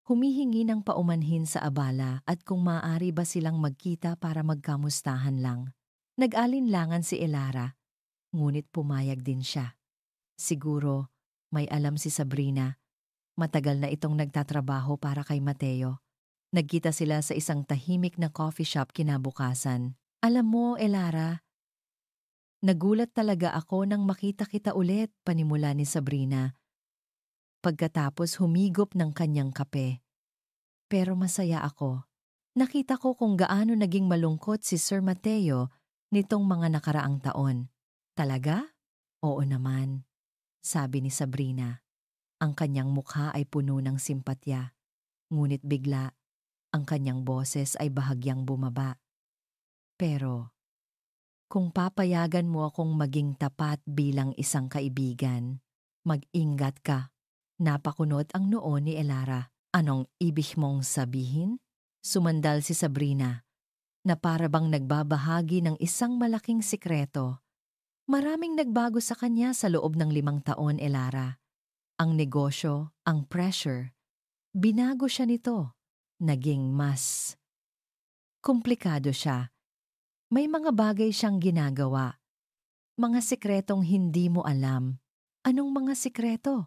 Speaker 1: Humihingi ng paumanhin sa abala at kung maaari ba silang magkita para magkamustahan lang. Nag-alinlangan si Elara, ngunit pumayag din siya. Siguro, may alam si Sabrina. Matagal na itong nagtatrabaho para kay Mateo. Nagkita sila sa isang tahimik na coffee shop kinabukasan. Alam mo, Elara, nagulat talaga ako nang makita kita ulit, panimula ni Sabrina. Pagkatapos humigop ng kanyang kape. Pero masaya ako. Nakita ko kung gaano naging malungkot si Sir Mateo nitong mga nakaraang taon. Talaga? Oo naman, sabi ni Sabrina. Ang kanyang mukha ay puno ng simpatya. Ngunit bigla, ang kanyang boses ay bahagyang bumaba. Pero, kung papayagan mo akong maging tapat bilang isang kaibigan, mag-ingat ka. Napakunot ang noo ni Elara. Anong ibig mong sabihin? Sumandal si Sabrina, na para bang nagbabahagi ng isang malaking sikreto. Maraming nagbago sa kanya sa loob ng 5 taon, Elara. Ang negosyo, ang pressure. Binago siya nito. Naging mas komplikado siya. May mga bagay siyang ginagawa. Mga sikretong hindi mo alam. Anong mga sikreto?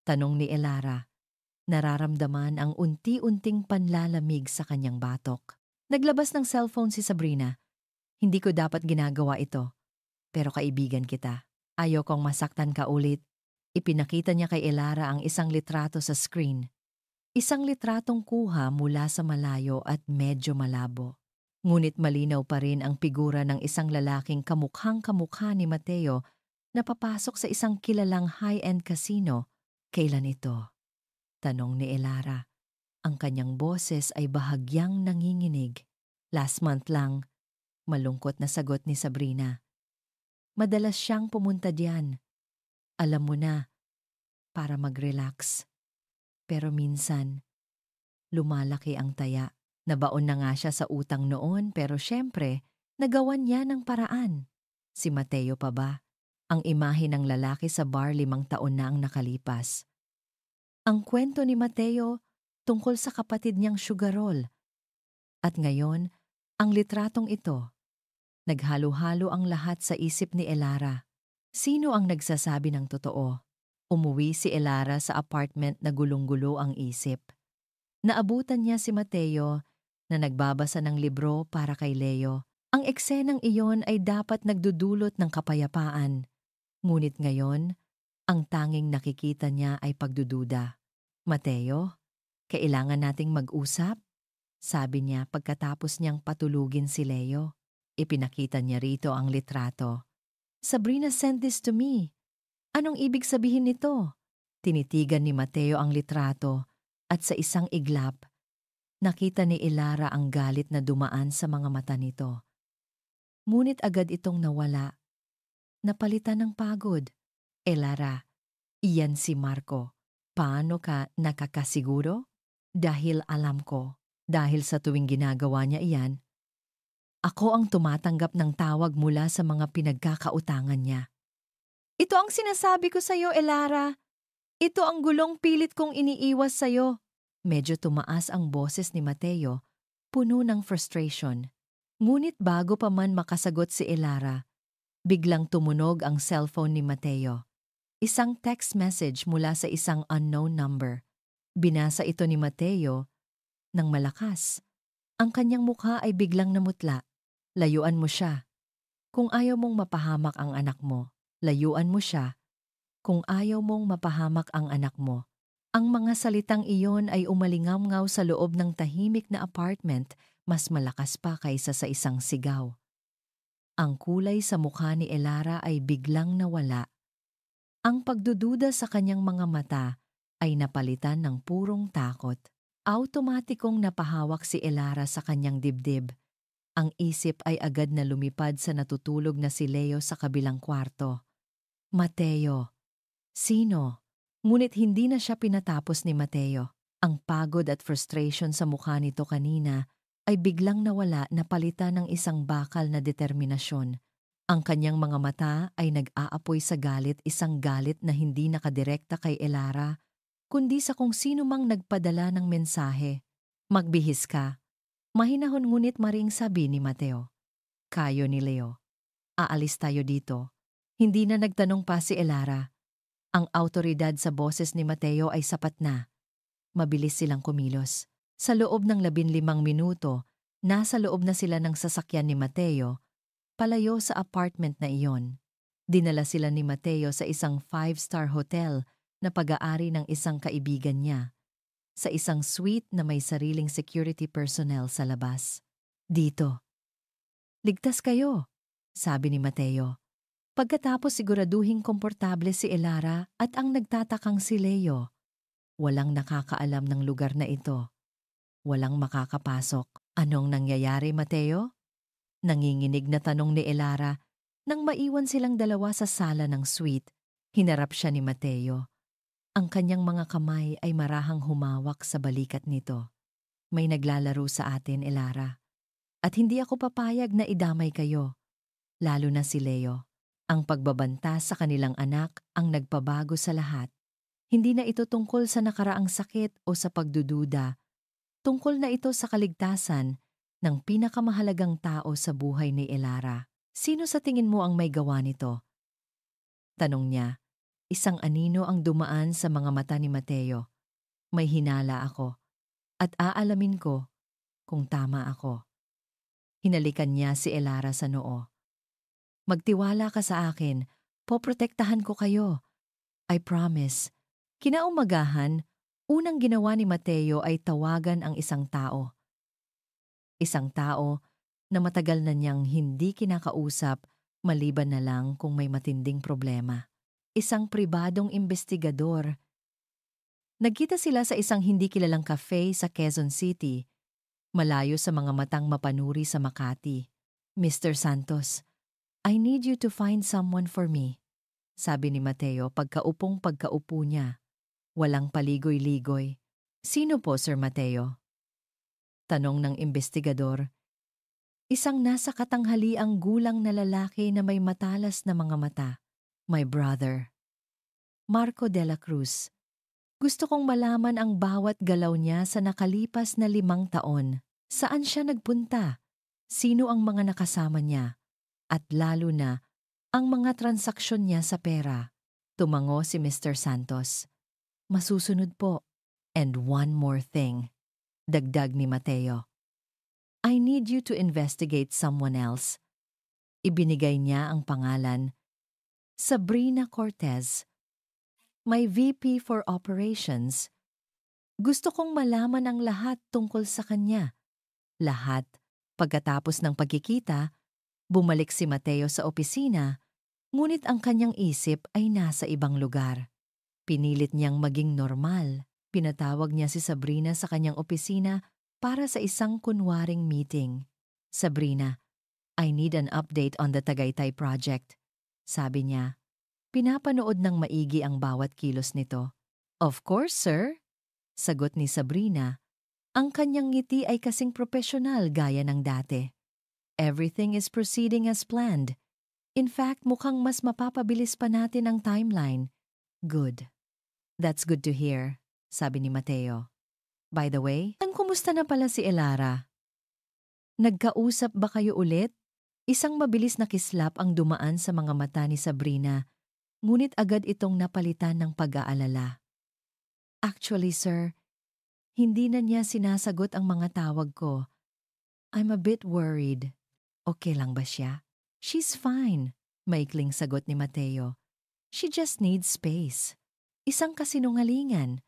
Speaker 1: Tanong ni Elara. Nararamdaman ang unti-unting panlalamig sa kanyang batok. Naglabas ng cellphone si Sabrina. Hindi ko dapat ginagawa ito. Pero kaibigan kita. Ayaw kong masaktan ka ulit. Ipinakita niya kay Elara ang isang litrato sa screen. Isang litratong kuha mula sa malayo at medyo malabo. Ngunit malinaw pa rin ang figura ng isang lalaking kamukhang-kamukha ni Mateo na papasok sa isang kilalang high-end casino. Kailan ito? Tanong ni Elara. Ang kanyang boses ay bahagyang nanginginig. Last month lang, malungkot na sagot ni Sabrina. Madalas siyang pumunta diyan. Alam mo na, para mag-relax. Pero minsan, lumalaki ang taya. Nabaon na nga siya sa utang noon pero syempre, nagawan niya ng paraan. Si Mateo pa ba? Ang imahe ng lalaki sa bar 5 taon na ang nakalipas. Ang kwento ni Mateo tungkol sa kapatid niyang sugarol. At ngayon, ang litratong ito. Naghalo-halo ang lahat sa isip ni Elara. Sino ang nagsasabi ng totoo? Umuwi si Elara sa apartment na gulong-gulo ang isip. Naabutan niya si Mateo na nagbabasa ng libro para kay Leo. Ang eksenang iyon ay dapat nagdudulot ng kapayapaan. Ngunit ngayon, ang tanging nakikita niya ay pagdududa. Mateo, kailangan nating mag-usap? Sabi niya pagkatapos niyang patulugin si Leo. Ipinakita niya rito ang litrato. Sabrina sent this to me. Anong ibig sabihin nito? Tinitigan ni Mateo ang litrato at sa isang iglap, nakita ni Elara ang galit na dumaan sa mga mata nito. Ngunit agad itong nawala. Napalitan ng pagod. Elara, iyan si Marco. Paano ka nakakasiguro? Dahil alam ko, dahil sa tuwing ginagawa niya iyan, Ako ang tumatanggap ng tawag mula sa mga pinagkakautangan niya. Ito ang sinasabi ko sa'yo, Elara. Ito ang gulong pilit kong iniiwas sa'yo. Medyo tumaas ang boses ni Mateo, puno ng frustration. Ngunit bago pa man makasagot si Elara, biglang tumunog ang cellphone ni Mateo. Isang text message mula sa isang unknown number. Binasa ito ni Mateo ng malakas. Ang kanyang mukha ay biglang namutla. Layuan mo siya. Kung ayaw mong mapahamak ang anak mo, layuan mo siya. Kung ayaw mong mapahamak ang anak mo. Ang mga salitang iyon ay umalingamngaw sa loob ng tahimik na apartment, mas malakas pa kaysa sa isang sigaw. Ang kulay sa mukha ni Elara ay biglang nawala. Ang pagdududa sa kanyang mga mata ay napalitan ng purong takot. Automatikong napahawak si Elara sa kanyang dibdib. Ang isip ay agad na lumipad sa natutulog na si Leo sa kabilang kwarto. Mateo. Sino? Ngunit hindi na siya pinatapos ni Mateo. Ang pagod at frustration sa mukha nito kanina ay biglang nawala na palitan ng isang bakal na determinasyon. Ang kanyang mga mata ay nag-aapoy sa galit, isang galit na hindi nakadirekta kay Elara, kundi sa kung sino mang nagpadala ng mensahe. Magbihis ka. Mahinahon ngunit maring sabi ni Mateo. Kayo ni Leo. Aalis tayo dito. Hindi na nagtanong pa si Elara. Ang autoridad sa boses ni Mateo ay sapat na. Mabilis silang kumilos. Sa loob ng 15 minuto, nasa loob na sila ng sasakyan ni Mateo, palayo sa apartment na iyon. Dinala sila ni Mateo sa isang 5-star hotel na pag-aari ng isang kaibigan niya. Sa isang suite na may sariling security personnel sa labas. Dito. Ligtas kayo, sabi ni Mateo. Pagkatapos siguraduhing komportable si Elara at ang nagtatakang si Leo. Walang nakakaalam ng lugar na ito. Walang makakapasok. Anong nangyayari, Mateo? Nanginginig na tanong ni Elara nang maiwan silang dalawa sa sala ng suite. Hinarap siya ni Mateo. Ang kanyang mga kamay ay marahang humawak sa balikat nito. May naglalaro sa atin, Elara. At hindi ako papayag na idamay kayo. Lalo na si Leo. Ang pagbabanta sa kanilang anak ang nagpabago sa lahat. Hindi na ito tungkol sa nakaraang sakit o sa pagdududa. Tungkol na ito sa kaligtasan ng pinakamahalagang tao sa buhay ni Elara. Sino sa tingin mo ang may gawa nito? Tanong niya. Isang anino ang dumaan sa mga mata ni Mateo. May hinala ako. At aalamin ko kung tama ako. Hinalikan niya si Elara sa noo. Magtiwala ka sa akin. Poprotektahan ko kayo. I promise. Kinaumagahan, unang ginawa ni Mateo ay tawagan ang isang tao. Isang tao na matagal na niyang hindi kinakausap maliban na lang kung may matinding problema. Isang pribadong investigador. Nagkita sila sa isang hindi kilalang cafe sa Quezon City, malayo sa mga matang mapanuri sa Makati. Mr. Santos, I need you to find someone for me, sabi ni Mateo pagkaupo niya. Walang paligoy-ligoy. Sino po, Sir Mateo? Tanong ng investigador. Isang nasa katanghaliang gulang na lalaki na may matalas na mga mata. My brother. Marco de la Cruz. Gusto kong malaman ang bawat galaw niya sa nakalipas na 5 taon. Saan siya nagpunta? Sino ang mga nakasama niya? At lalo na, ang mga transaksyon niya sa pera. Tumango si Mr. Santos. Masusunod po. And one more thing. Dagdag ni Mateo. I need you to investigate someone else. Ibinigay niya ang pangalan. Sabrina Cortez. May VP for Operations. Gusto kong malaman ang lahat tungkol sa kanya. Lahat. Pagkatapos ng pagkikita, bumalik si Mateo sa opisina, ngunit ang kanyang isip ay nasa ibang lugar. Pinilit niyang maging normal. Pinatawag niya si Sabrina sa kanyang opisina para sa isang kunwaring meeting. Sabrina, I need an update on the Tagaytay project. Sabi niya, pinapanood ng maigi ang bawat kilos nito. Of course, sir. Sagot ni Sabrina. Ang kanyang ngiti ay kasing propesyonal gaya ng dati. Everything is proceeding as planned. In fact, mukhang mas mapapabilis pa natin ang timeline. Good. That's good to hear, sabi ni Mateo. By the way, kumusta na pala si Elara? Nagkausap ba kayo ulit? Isang mabilis na kislap ang dumaan sa mga mata ni Sabrina, ngunit agad itong napalitan ng pag-aalala. Actually, sir, hindi na niya sinasagot ang mga tawag ko. I'm a bit worried. Okay lang ba siya? She's fine, maikling sagot ni Mateo. She just needs space. Isang kasinungalingan.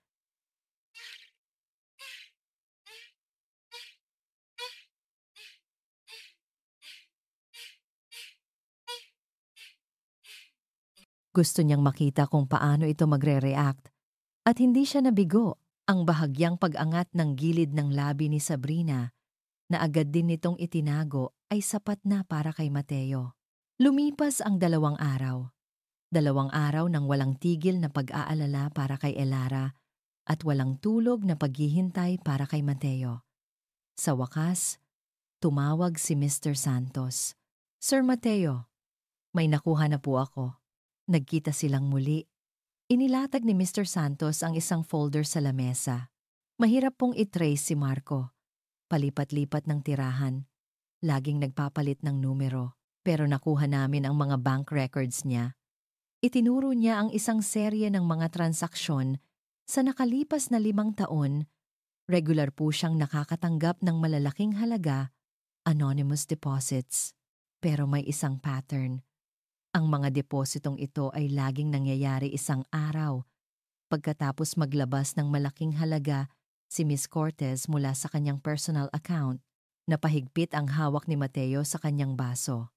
Speaker 1: Gusto niyang makita kung paano ito magre-react at hindi siya nabigo. Ang bahagyang pag-angat ng gilid ng labi ni Sabrina na agad din nitong itinago ay sapat na para kay Mateo. Lumipas ang 2 araw. 2 araw ng walang tigil na pag-aalala para kay Elara at walang tulog na paghihintay para kay Mateo. Sa wakas, tumawag si Mr. Santos. Sir Mateo, may nakuha na po ako. Nagkita silang muli. Inilatag ni Mr. Santos ang isang folder sa lamesa. Mahirap pong i-trace si Marco. Palipat-lipat ng tirahan. Laging nagpapalit ng numero. Pero nakuha namin ang mga bank records niya. Itinuro niya ang isang serye ng mga transaksyon. Sa nakalipas na 5 taon, regular po siyang nakakatanggap ng malalaking halaga, anonymous deposits. Pero may isang pattern. Ang mga depositong ito ay laging nangyayari isang araw. Pagkatapos maglabas ng malaking halaga si Miss Cortez mula sa kanyang personal account, napahigpit ang hawak ni Mateo sa kanyang baso.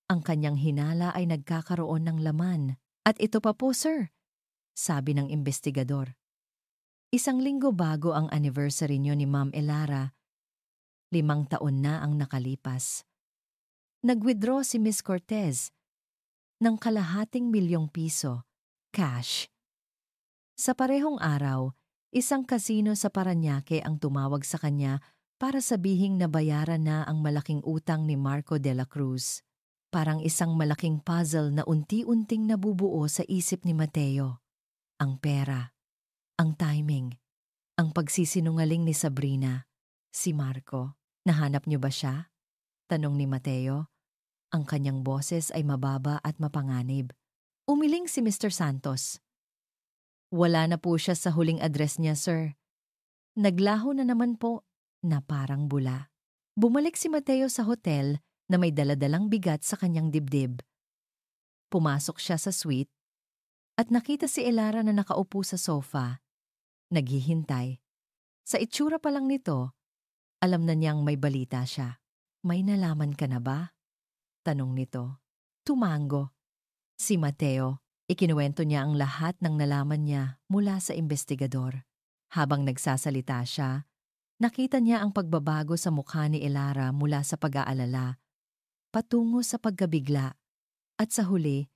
Speaker 1: Ang kanyang hinala ay nagkakaroon ng laman. At ito pa po, sir, sabi ng investigador. 1 linggo bago ang anniversary niyo ni Ma'am Elara, 5 taon na ang nakalipas. Nag-withdraw si Miss Cortez ng ₱250,000, cash. Sa parehong araw, isang kasino sa Parañaque ang tumawag sa kanya para sabihing nabayaran na ang malaking utang ni Marco de la Cruz. Parang isang malaking puzzle na unti-unting nabubuo sa isip ni Mateo. Ang pera, ang timing, ang pagsisinungaling ni Sabrina, si Marco. Nahanap niyo ba siya? Tanong ni Mateo. Ang kanyang boses ay mababa at mapanganib. Umiling si Mr. Santos. Wala na po siya sa huling address niya, sir. Naglaho na naman po na parang bula. Bumalik si Mateo sa hotel na may daladalang bigat sa kanyang dibdib. Pumasok siya sa suite at nakita si Elara na nakaupo sa sofa, naghihintay. Sa itsura pa lang nito, alam na niyang may balita siya. May nalaman ka na ba? Tanong nito. Tumango. Si Mateo, ikinuwento niya ang lahat ng nalaman niya mula sa investigador. Habang nagsasalita siya, nakita niya ang pagbabago sa mukha ni Elara mula sa pag-aalala, patungo sa pagkabigla, at sa huli,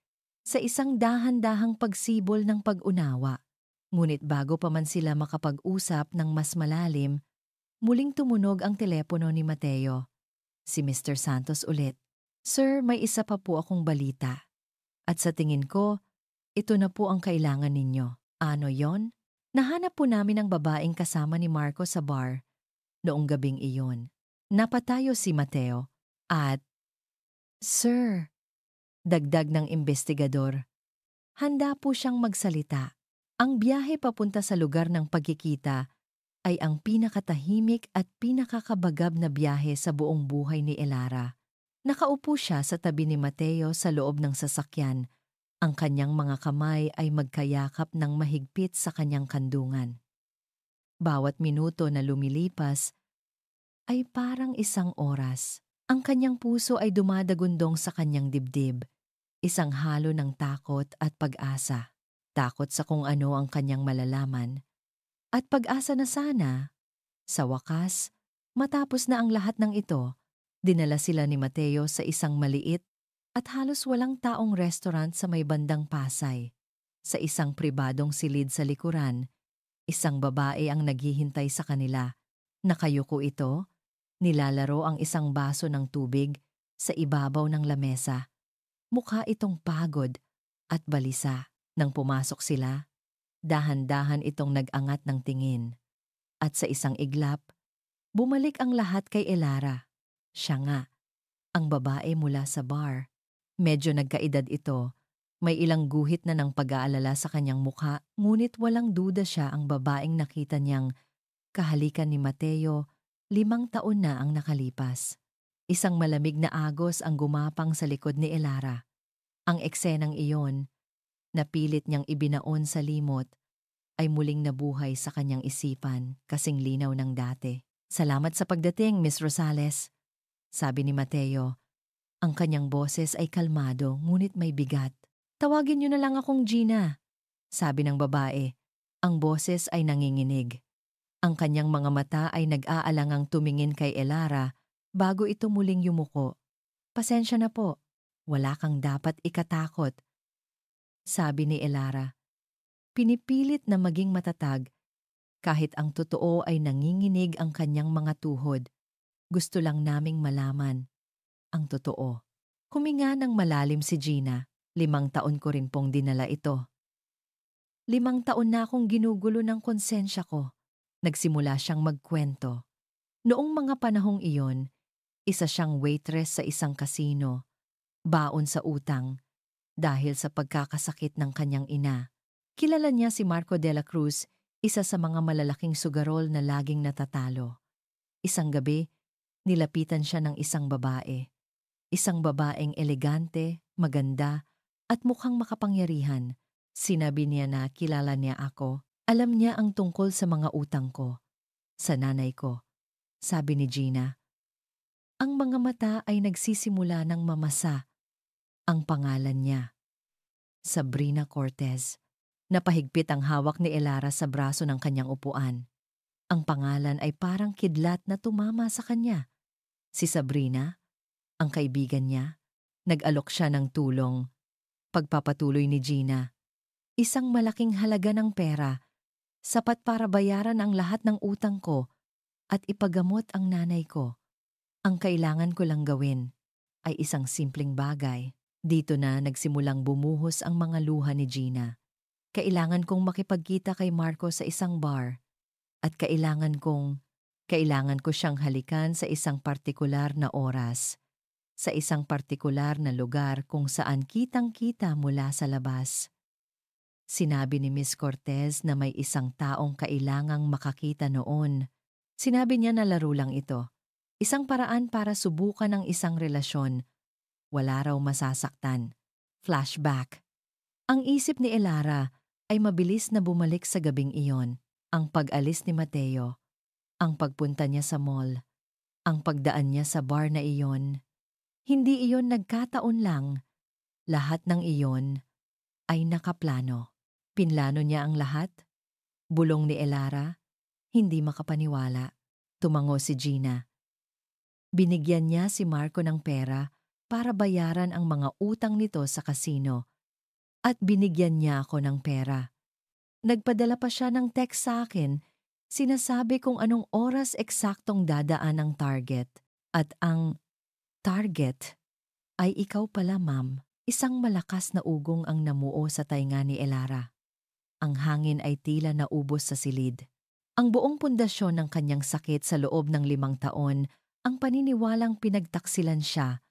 Speaker 1: sa isang dahan-dahang pagsibol ng pag-unawa. Ngunit bago pa man sila makapag-usap ng mas malalim, muling tumunog ang telepono ni Mateo. Si Mr. Santos ulit. Sir, may isa pa po akong balita. At sa tingin ko, ito na po ang kailangan ninyo. Ano yon? Nahanap po namin ang babaeng kasama ni Marco sa bar noong gabing iyon. Napatayo si Mateo at, Sir, dagdag ng investigador, handa po siyang magsalita. Ang biyahe papunta sa lugar ng pagkikita ay ang pinakatahimik at pinakakabagab na biyahe sa buong buhay ni Elara. Nakaupo siya sa tabi ni Mateo sa loob ng sasakyan. Ang kanyang mga kamay ay magkayakap ng mahigpit sa kanyang kandungan. Bawat minuto na lumilipas ay parang isang oras. Ang kanyang puso ay dumadagundong sa kanyang dibdib. Isang halo ng takot at pag-asa. Takot sa kung ano ang kanyang malalaman. At pag-asa na sana, sa wakas, matapos na ang lahat ng ito, dinala sila ni Mateo sa isang maliit at halos walang taong restaurant sa may bandang Pasay. Sa isang pribadong silid sa likuran, isang babae ang naghihintay sa kanila. Nakayuko ito, nilalaro ang isang baso ng tubig Sa ibabaw ng lamesa, mukha itong pagod at balisa. Nang pumasok sila, dahan-dahan itong nag-angat ng tingin. At sa isang iglap, bumalik ang lahat kay Elara. Siya nga, ang babae mula sa bar. Medyo nagkaedad ito. May ilang guhit na ng pag-aalala sa kanyang mukha, ngunit walang duda siya ang babaeng nakita niyang kahalikan ni Mateo 5 taon na ang nakalipas. Isang malamig na agos ang gumapang sa likod ni Elara. Ang eksenang iyon, na pilit niyang ibinaon sa limot, ay muling nabuhay sa kanyang isipan kasing linaw ng dati. "Salamat sa pagdating, Miss Rosales," sabi ni Mateo. Ang kanyang boses ay kalmado ngunit may bigat. "Tawagin niyo na lang akong Gina," sabi ng babae. Ang boses ay nanginginig. Ang kanyang mga mata ay nag-aalangang tumingin kay Elara bago ito muling yumuko. "Pasensya na po, wala kang dapat ikatakot," sabi ni Elara. Pinipilit na maging matatag kahit ang totoo ay nanginginig ang kanyang mga tuhod. "Gusto lang naming malaman ang totoo." Huminga ng malalim si Gina. 5 taon ko rin pong dinala ito. 5 taon na akong ginugulo ng konsensya ko. Nagsimula siyang magkwento. Noong mga panahong iyon, isa siyang waitress sa isang kasino. Baon sa utang dahil sa pagkakasakit ng kanyang ina. Kilala niya si Marco de la Cruz, isa sa mga malalaking sugarol na laging natatalo. Isang gabi, nilapitan siya ng isang babae. Isang babaeng elegante, maganda, at mukhang makapangyarihan. Sinabi niya na kilala niya ako. Alam niya ang tungkol sa mga utang ko. Sa nanay ko, sabi ni Gina. Ang mga mata ay nagsisimula ng mamasa. Ang pangalan niya, Sabrina Cortez. Napahigpit ang hawak ni Elara sa braso ng kanyang upuan. Ang pangalan ay parang kidlat na tumama sa kanya. Si Sabrina, ang kaibigan niya, nag-alok siya ng tulong. Pagpapatuloy ni Gina, isang malaking halaga ng pera, sapat para bayaran ang lahat ng utang ko at ipagamot ang nanay ko. Ang kailangan ko lang gawin ay isang simpleng bagay. Dito na nagsimulang bumuhos ang mga luha ni Gina. Kailangan kong makipagkita kay Marco sa isang bar at kailangan ko siyang halikan sa isang partikular na oras, sa isang partikular na lugar kung saan kitang-kita mula sa labas. Sinabi ni Miss Cortez na may isang taong kailangang makakita noon. Sinabi niya na laro lang ito. Isang paraan para subukan ang isang relasyon. Wala raw masasaktan. Flashback. Ang isip ni Elara ay mabilis na bumalik sa gabing iyon. Ang pag-alis ni Mateo, ang pagpunta niya sa mall, ang pagdaan niya sa bar na iyon. Hindi iyon nagkataon lang. Lahat ng iyon ay nakaplano. Pinlano niya ang lahat? Bulong ni Elara, hindi makapaniwala. Tumango si Gina. Binigyan niya si Marco ng pera para bayaran ang mga utang nito sa kasino. At binigyan niya ako ng pera. Nagpadala pa siya ng text sa akin, sinasabi kung anong oras eksaktong dadaan ang target. At ang target ay ikaw pala, ma'am. Isang malakas na ugong ang namuo sa tainga ni Elara. Ang hangin ay tila naubos sa silid. Ang buong pundasyon ng kanyang sakit sa loob ng 5 taon, ang paniniwalang pinagtaksilan siya.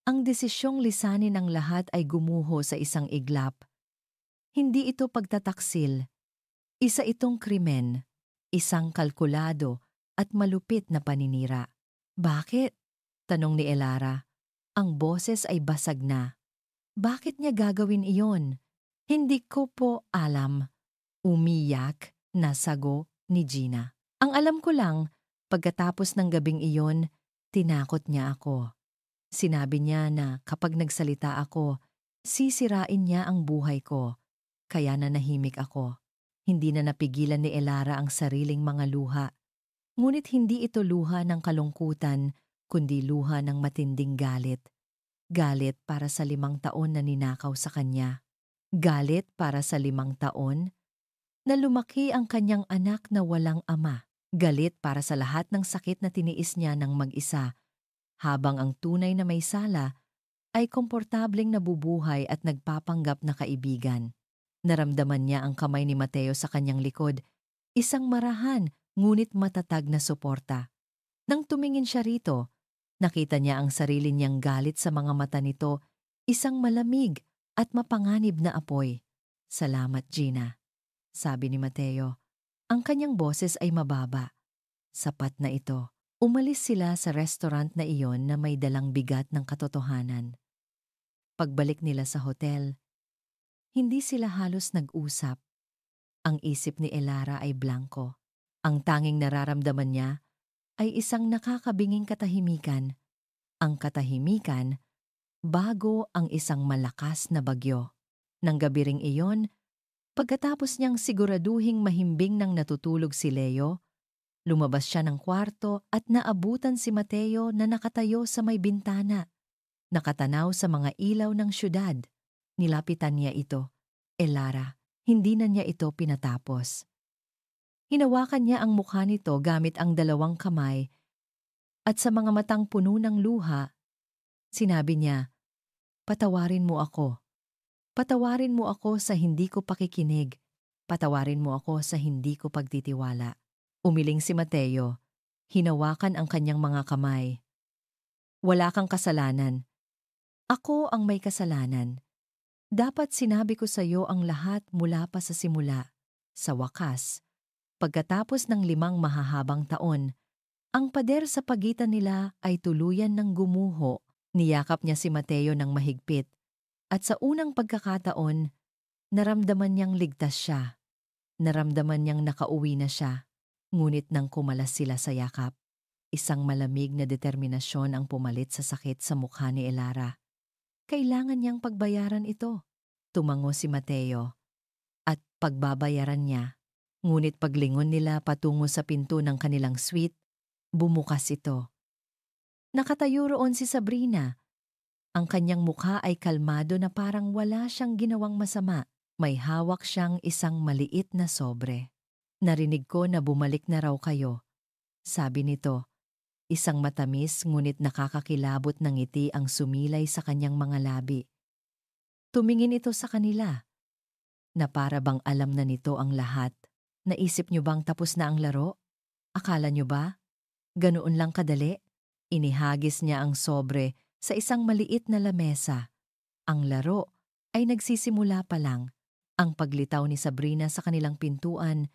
Speaker 1: Ang desisyong lisanin ang lahat ay gumuho sa isang iglap. Hindi ito pagtataksil. Isa itong krimen, isang kalkulado at malupit na paninira. Bakit? Tanong ni Elara. Ang boses ay basag na. Bakit niya gagawin iyon? Hindi ko po alam. Umiyak na sago ni Gina. Ang alam ko lang, pagkatapos ng gabing iyon, tinakot niya ako. Sinabi niya na kapag nagsalita ako, sisirain niya ang buhay ko. Kaya nanahimik ako. Hindi na napigilan ni Elara ang sariling mga luha. Ngunit hindi ito luha ng kalungkutan, kundi luha ng matinding galit. Galit para sa 5 taon na ninakaw sa kanya. Galit para sa 5 taon na lumaki ang kanyang anak na walang ama. Galit para sa lahat ng sakit na tiniis niya ng mag-isa. habang ang tunay na may sala ay komportableng nabubuhay at nagpapanggap na kaibigan. Naramdaman niya ang kamay ni Mateo sa kanyang likod, isang marahan ngunit matatag na suporta. Nang tumingin siya rito, nakita niya ang sarili niyang galit sa mga mata nito, isang malamig at mapanganib na apoy. "Salamat, Gina," sabi ni Mateo. Ang kanyang boses ay mababa. Sapat na ito. Umalis sila sa restaurant na iyon na may dalang bigat ng katotohanan. Pagbalik nila sa hotel, hindi sila halos nag-usap. Ang isip ni Elara ay blanko. Ang tanging nararamdaman niya ay isang nakakabinging katahimikan. Ang katahimikan bago ang isang malakas na bagyo. Nang gabi ring iyon, pagkatapos niyang siguraduhing mahimbing nang natutulog si Leo, lumabas siya ng kwarto at naabutan si Mateo na nakatayo sa may bintana, nakatanaw sa mga ilaw ng syudad. Nilapitan niya ito. "Elara," hindi na niya ito pinatapos. Hinawakan niya ang mukha nito gamit ang dalawang kamay at sa mga matang puno ng luha, sinabi niya, "Patawarin mo ako. Patawarin mo ako sa hindi ko pakikinig. Patawarin mo ako sa hindi ko pagtitiwala." Umiling si Mateo. Hinawakan ang kanyang mga kamay. "Wala kang kasalanan. Ako ang may kasalanan. Dapat sinabi ko sa iyo ang lahat mula pa sa simula." Sa wakas, pagkatapos ng 5 mahahabang taon, ang pader sa pagitan nila ay tuluyan ng gumuho. Niyakap niya si Mateo ng mahigpit at sa unang pagkakataon, naramdaman niyang ligtas siya. Naramdaman niyang nakauwi na siya. Ngunit nang kumalas sila sa yakap, isang malamig na determinasyon ang pumalit sa sakit sa mukha ni Elara. Kailangan niyang pagbayaran ito. Tumango si Mateo at pagbabayaran niya. Ngunit paglingon nila patungo sa pinto ng kanilang suite, bumukas ito. Nakatayo roon si Sabrina. Ang kanyang mukha ay kalmado na parang wala siyang ginawang masama. May hawak siyang isang maliit na sobre. "Narinig ko na bumalik na raw kayo," sabi nito. Isang matamis ngunit nakakakilabot na ngiti ang sumilay sa kanyang mga labi. Tumingin ito sa kanila, na para bang alam na nito ang lahat. "Naisip niyo bang tapos na ang laro? Akala niyo ba? Ganoon lang kadali?" Inihagis niya ang sobre sa isang maliit na lamesa. Ang laro ay nagsisimula pa lang. Ang paglitaw ni Sabrina sa kanilang pintuan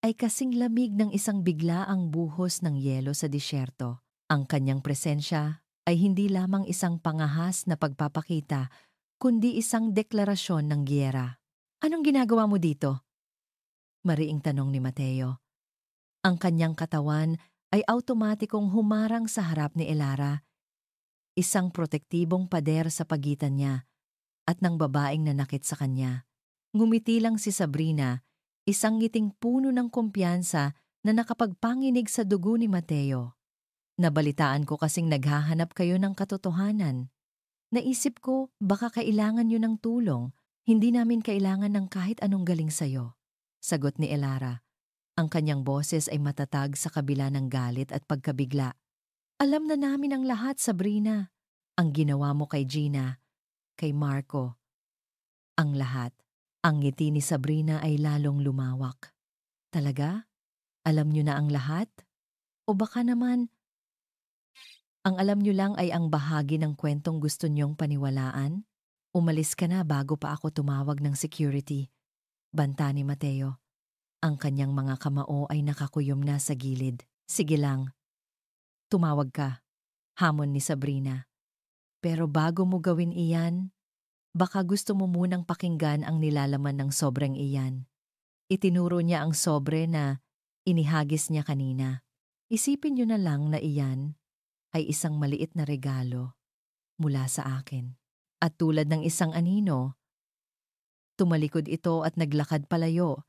Speaker 1: ay kasing lamig ng isang biglaang buhos ng yelo sa disyerto. Ang kanyang presensya ay hindi lamang isang pangahas na pagpapakita, kundi isang deklarasyon ng giyera. "Anong ginagawa mo dito?" mariing tanong ni Mateo. Ang kanyang katawan ay automatikong humarang sa harap ni Elara, isang protektibong pader sa pagitan niya at ng babaeng nanakit sa kanya. Ngumiti lang si Sabrina, isang ngiting puno ng kumpiyansa na nakapagpanginig sa dugo ni Mateo. "Nabalitaan ko kasing naghahanap kayo ng katotohanan. Naisip ko baka kailangan nyo ng tulong, hindi namin kailangan ng kahit anong galing sayo," sagot ni Elara. Ang kanyang boses ay matatag sa kabila ng galit at pagkabigla. "Alam na namin ang lahat, Sabrina. Ang ginawa mo kay Gina, kay Marco. Ang lahat." Ang ngiti ni Sabrina ay lalong lumawak. "Talaga? Alam niyo na ang lahat? O baka naman, ang alam niyo lang ay ang bahagi ng kwentong gusto niyong paniwalaan? Umalis ka na bago pa ako tumawag ng security," banta ni Mateo. Ang kanyang mga kamao ay nakakuyom na sa gilid. "Sige lang, tumawag ka," hamon ni Sabrina. "Pero bago mo gawin iyan, baka gusto mo munang pakinggan ang nilalaman ng sobrang iyan." Itinuro niya ang sobre na inihagis niya kanina. "Isipin niyo na lang na iyan ay isang maliit na regalo mula sa akin." At tulad ng isang anino, tumalikod ito at naglakad palayo.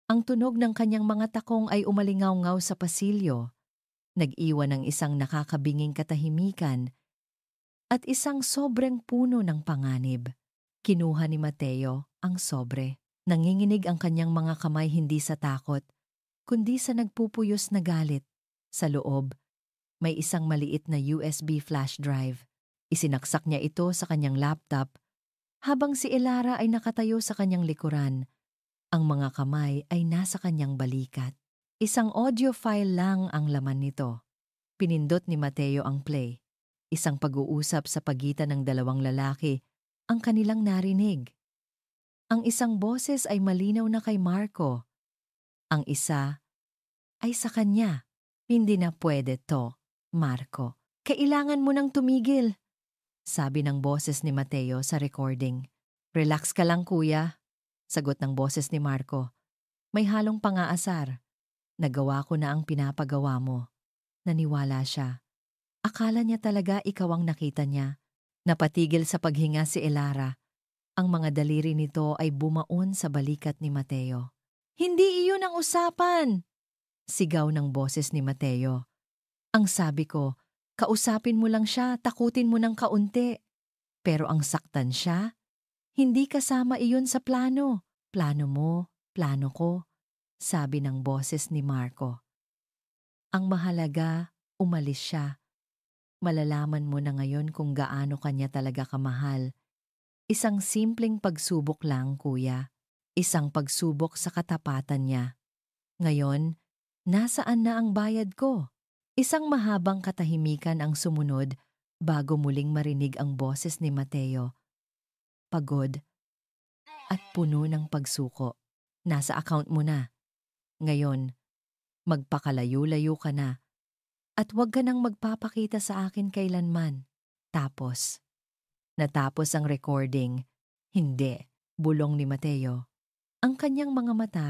Speaker 1: Ang tunog ng kanyang mga takong ay umalingaw-ngaw sa pasilyo, nag-iwan ng isang nakakabinging katahimikan at isang sobreng puno ng panganib. Kinuha ni Mateo ang sobre. Nanginginig ang kanyang mga kamay hindi sa takot, kundi sa nagpupuyos na galit. Sa loob, May isang maliit na USB flash drive. Isinaksak niya ito sa kanyang laptop habang si Elara ay nakatayo sa kanyang likuran. Ang mga kamay ay nasa kanyang balikat. Isang audio file lang ang laman nito. Pinindot ni Mateo ang play. Isang pag-uusap sa pagitan ng dalawang lalaki ang kanilang narinig. Ang isang boses ay malinaw na kay Marco. Ang isa ay sa kanya. Hindi na pwede to, Marco. Kailangan mo nang tumigil, sabi ng boses ni Mateo sa recording. Relax ka lang kuya, sagot ng boses ni Marco. May halong pang-aasar. Nagawa ko na ang pinapagawa mo. Naniwala siya. Akala niya talaga ikaw ang nakita niya. Napatigil sa paghinga si Elara. Ang mga daliri nito ay bumaon sa balikat ni Mateo. Hindi iyon ang usapan! Sigaw ng boses ni Mateo. Ang sabi ko, kausapin mo lang siya, takutin mo ng kaunti. Pero ang saktan siya, hindi kasama iyon sa plano. Plano mo, plano ko, sabi ng boses ni Marco. Ang mahalaga, umalis siya. Malalaman mo na ngayon kung gaano kanya talaga kamahal. Isang simpleng pagsubok lang, kuya. Isang pagsubok sa katapatan niya. Ngayon, nasaan na ang bayad ko? Isang mahabang katahimikan ang sumunod bago muling marinig ang boses ni Mateo. Pagod at puno ng pagsuko. Nasa account mo na. Ngayon, magpakalayo-layo ka na at huwag ka nang magpapakita sa akin kailanman. Natapos ang recording. Hindi, bulong ni Mateo. Ang kanyang mga mata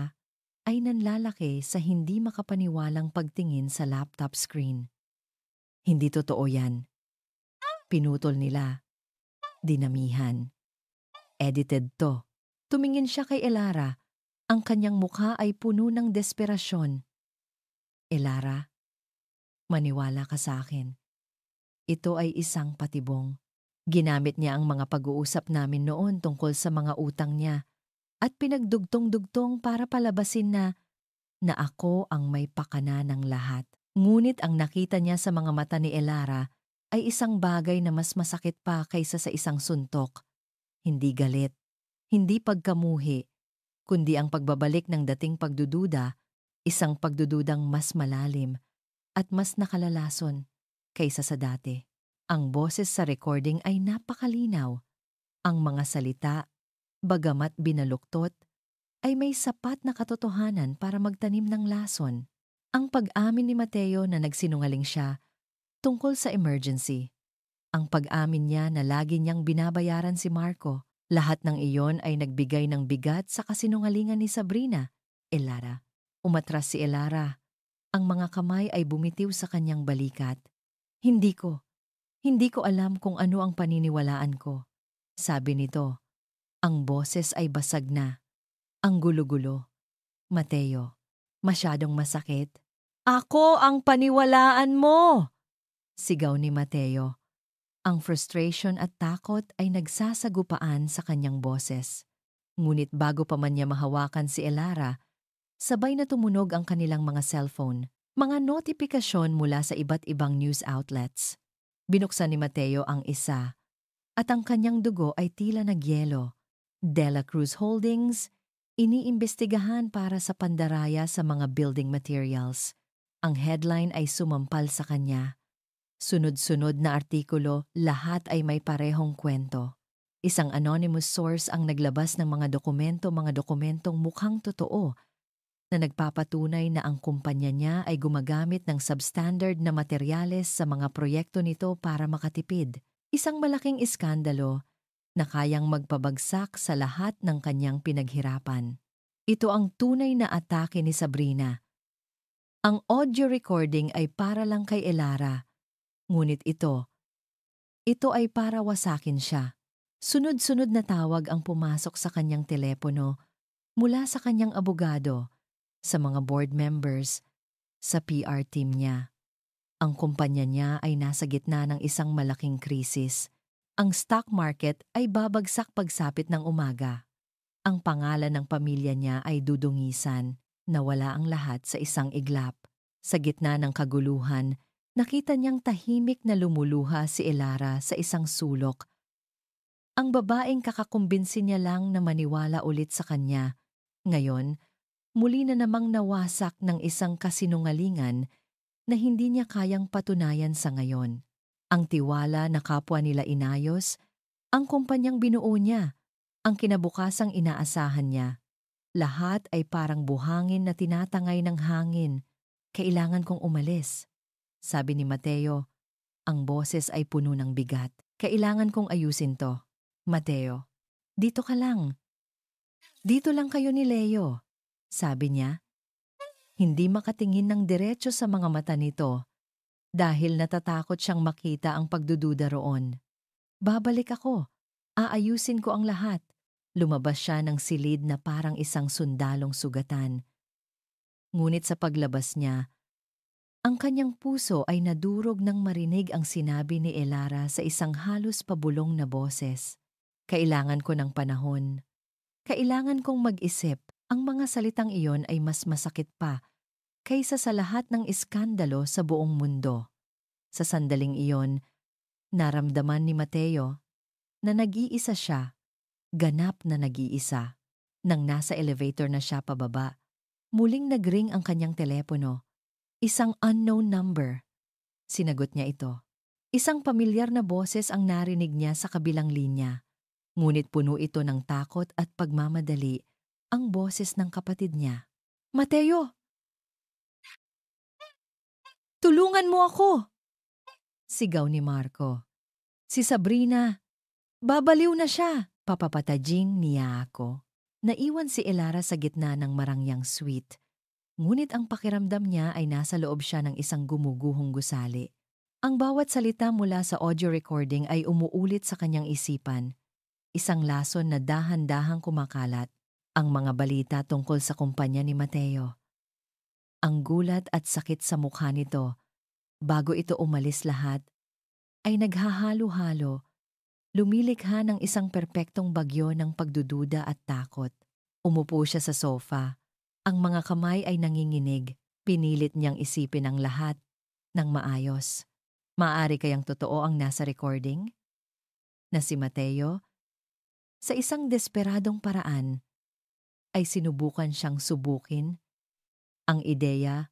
Speaker 1: ay nanlalaki sa hindi makapaniwalang pagtingin sa laptop screen. Hindi totoo yan. Pinutol nila. Dinamihan. Edited to. Tumingin siya kay Elara. Ang kanyang mukha ay puno ng desperasyon. Elara, maniwala ka sa akin. Ito ay isang patibong. Ginamit niya ang mga pag-uusap namin noon tungkol sa mga utang niya at pinagdugtong-dugtong para palabasin na ako ang may pakana ng lahat. Ngunit ang nakita niya sa mga mata ni Elara ay isang bagay na mas masakit pa kaysa sa isang suntok. Hindi galit, hindi pagkamuhi, kundi ang pagbabalik ng dating pagdududa, isang pagdududang mas malalim at mas nakalalason kaysa sa dati. Ang boses sa recording ay napakalinaw. Ang mga salita, bagamat binaluktot, ay may sapat na katotohanan para magtanim ng lason. Ang pag-amin ni Mateo na nagsinungaling siya tungkol sa emergency. Ang pag-amin niya na lagi niyang binabayaran si Marco. Lahat ng iyon ay nagbigay ng bigat sa kasinungalingan ni Sabrina. Elara. Umatras si Elara. Ang mga kamay ay bumitiw sa kanyang balikat. Hindi ko alam kung ano ang paniniwalaan ko. Sabi nito. Ang boses ay basag na. Ang gulo-gulo. Mateo, masyadong masakit. Ako ang paniwalaan mo! Sigaw ni Mateo. Ang frustration at takot ay nagsasagupaan sa kanyang boses. Ngunit bago pa man niya mahawakan si Elara, sabay na tumunog ang kanilang mga cellphone. Mga notifikasyon mula sa iba't ibang news outlets. Binuksan ni Mateo ang isa at ang kanyang dugo ay tila nagyelo. Dela Cruz Holdings, iniimbestigahan para sa pandaraya sa mga building materials. Ang headline ay sumampal sa kanya. Sunod-sunod na artikulo, lahat ay may parehong kwento. Isang anonymous source ang naglabas ng mga dokumentong mukhang totoo na nagpapatunay na ang kumpanya niya ay gumagamit ng substandard na materyales sa mga proyekto nito para makatipid. Isang malaking iskandalo na kayang magpabagsak sa lahat ng kanyang pinaghirapan. Ito ang tunay na atake ni Sabrina. Ang audio recording ay para lang kay Elara, ngunit ito ay para wasakin siya. Sunod-sunod na tawag ang pumasok sa kanyang telepono mula sa kanyang abogado, sa mga board members, sa PR team niya. Ang kumpanya niya ay nasa gitna ng isang malaking krisis. Ang stock market ay babagsak pagsapit ng umaga. Ang pangalan ng pamilya niya ay dudungisan, nawala ang lahat sa isang iglap. Sa gitna ng kaguluhan, Nakita niyang tahimik na lumuluha si Elara sa isang sulok. Ang babaeng kakakumbinsi niya lang na maniwala ulit sa kanya. Ngayon, muli na namang nawasak ng isang kasinungalingan na hindi niya kayang patunayan sa ngayon. Ang tiwala na kapwa nila inayos, ang kumpanyang binuo niya, ang kinabukasang inaasahan niya. Lahat ay parang buhangin na tinatangay ng hangin. Kailangan kong umalis. Sabi ni Mateo, ang boses ay puno ng bigat. Kailangan kong ayusin to. Mateo, dito ka lang. Dito lang kayo ni Leo. Sabi niya, hindi makatingin ng diretso sa mga mata nito dahil natatakot siyang makita ang pagdududa roon. Babalik ako. Aayusin ko ang lahat. Lumabas siya ng silid na parang isang sundalong sugatan. Ngunit sa paglabas niya, ang kanyang puso ay nadurog nang marinig ang sinabi ni Elara sa isang halos pabulong na boses. Kailangan ko ng panahon. Kailangan kong mag-isip. Ang mga salitang iyon ay mas masakit pa kaysa sa lahat ng iskandalo sa buong mundo. Sa sandaling iyon, naramdaman ni Mateo na nag-iisa siya, ganap na nag-iisa. Nang nasa elevator na siya pababa, muling nagring ang kanyang telepono. Isang unknown number. Sinagot niya ito. Isang pamilyar na boses ang narinig niya sa kabilang linya. Ngunit puno ito ng takot at pagmamadali, ang boses ng kapatid niya. Mateo! Tulungan mo ako! Sigaw ni Marco. Si Sabrina! Babaliw na siya! Papapatajing niya ako. Naiwan si Elara sa gitna ng marangyang suite. Ngunit ang pakiramdam niya ay nasa loob siya ng isang gumuguhong gusali. Ang bawat salita mula sa audio recording ay umuulit sa kanyang isipan. Isang lason na dahan-dahang kumakalat. Ang mga balita tungkol sa kumpanya ni Mateo. Ang gulat at sakit sa mukha nito, bago ito umalis lahat, ay naghahalo-halo, lumilikha ng isang perpektong bagyo ng pagdududa at takot. Umupo siya sa sofa, ang mga kamay ay nanginginig, pinilit niyang isipin ang lahat ng maayos. Maaari kayang totoo ang nasa recording? Na si Mateo, sa isang desperadong paraan, ay sinubukan siyang subukin. Ang ideya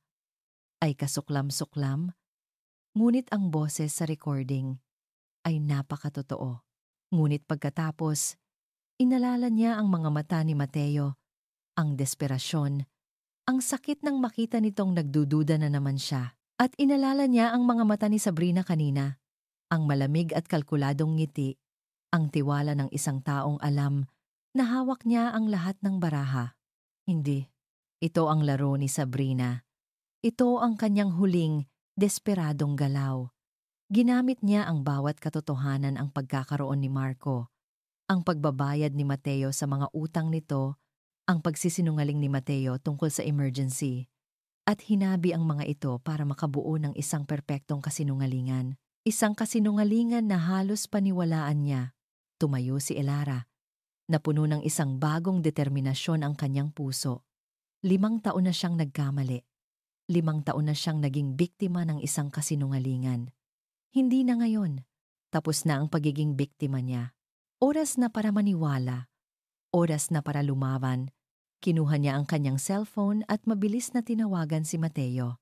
Speaker 1: ay kasuklam-suklam, ngunit ang boses sa recording ay napakatotoo. Ngunit pagkatapos, inalala niya ang mga mata ni Mateo, ang desperasyon, ang sakit ng makita nitong nagdududa na naman siya. At inalala niya ang mga mata ni Sabrina kanina, ang malamig at kalkuladong ngiti, ang tiwala ng isang taong alam na hawak niya ang lahat ng baraha. Hindi. Ito ang laro ni Sabrina. Ito ang kanyang huling, desperadong galaw. Ginamit niya ang bawat katotohanan ang pagkakaroon ni Marco, ang pagbabayad ni Mateo sa mga utang nito, ang pagsisinungaling ni Mateo tungkol sa emergency, at hinabi ang mga ito para makabuo ng isang perpektong kasinungalingan. Isang kasinungalingan na halos paniwalaan niya. Tumayo si Elara, na puno ng isang bagong determinasyon ang kanyang puso. 5 taon na siyang nagkamali. 5 taon na siyang naging biktima ng isang kasinungalingan. Hindi na ngayon. Tapos na ang pagiging biktima niya. Oras na para maniwala. Oras na para lumaban. Kinuha niya ang kanyang cellphone at mabilis na tinawagan si Mateo.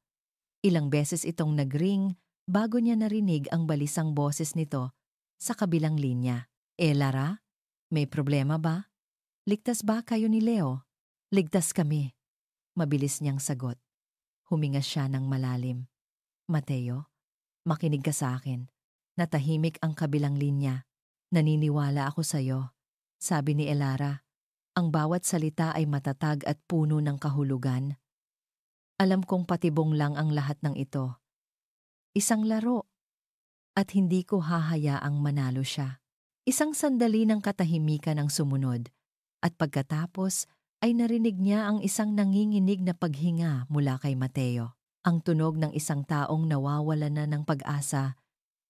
Speaker 1: Ilang beses itong nagring bago niya narinig ang balisang boses nito sa kabilang linya. Lara, may problema ba? Ligtas ba kayo ni Leo? Ligtas kami. Mabilis niyang sagot. Huminga siya ng malalim. Mateo, makinig ka sa akin. Natahimik ang kabilang linya. Naniniwala ako sa iyo. Sabi ni Elara, ang bawat salita ay matatag at puno ng kahulugan. Alam kong patibong lang ang lahat ng ito. Isang laro. At hindi ko hahayaang manalo siya. Isang sandali ng katahimikan ang sumunod. At pagkatapos ay narinig niya ang isang nanginginig na paghinga mula kay Mateo. Ang tunog ng isang taong nawawala na ng pag-asa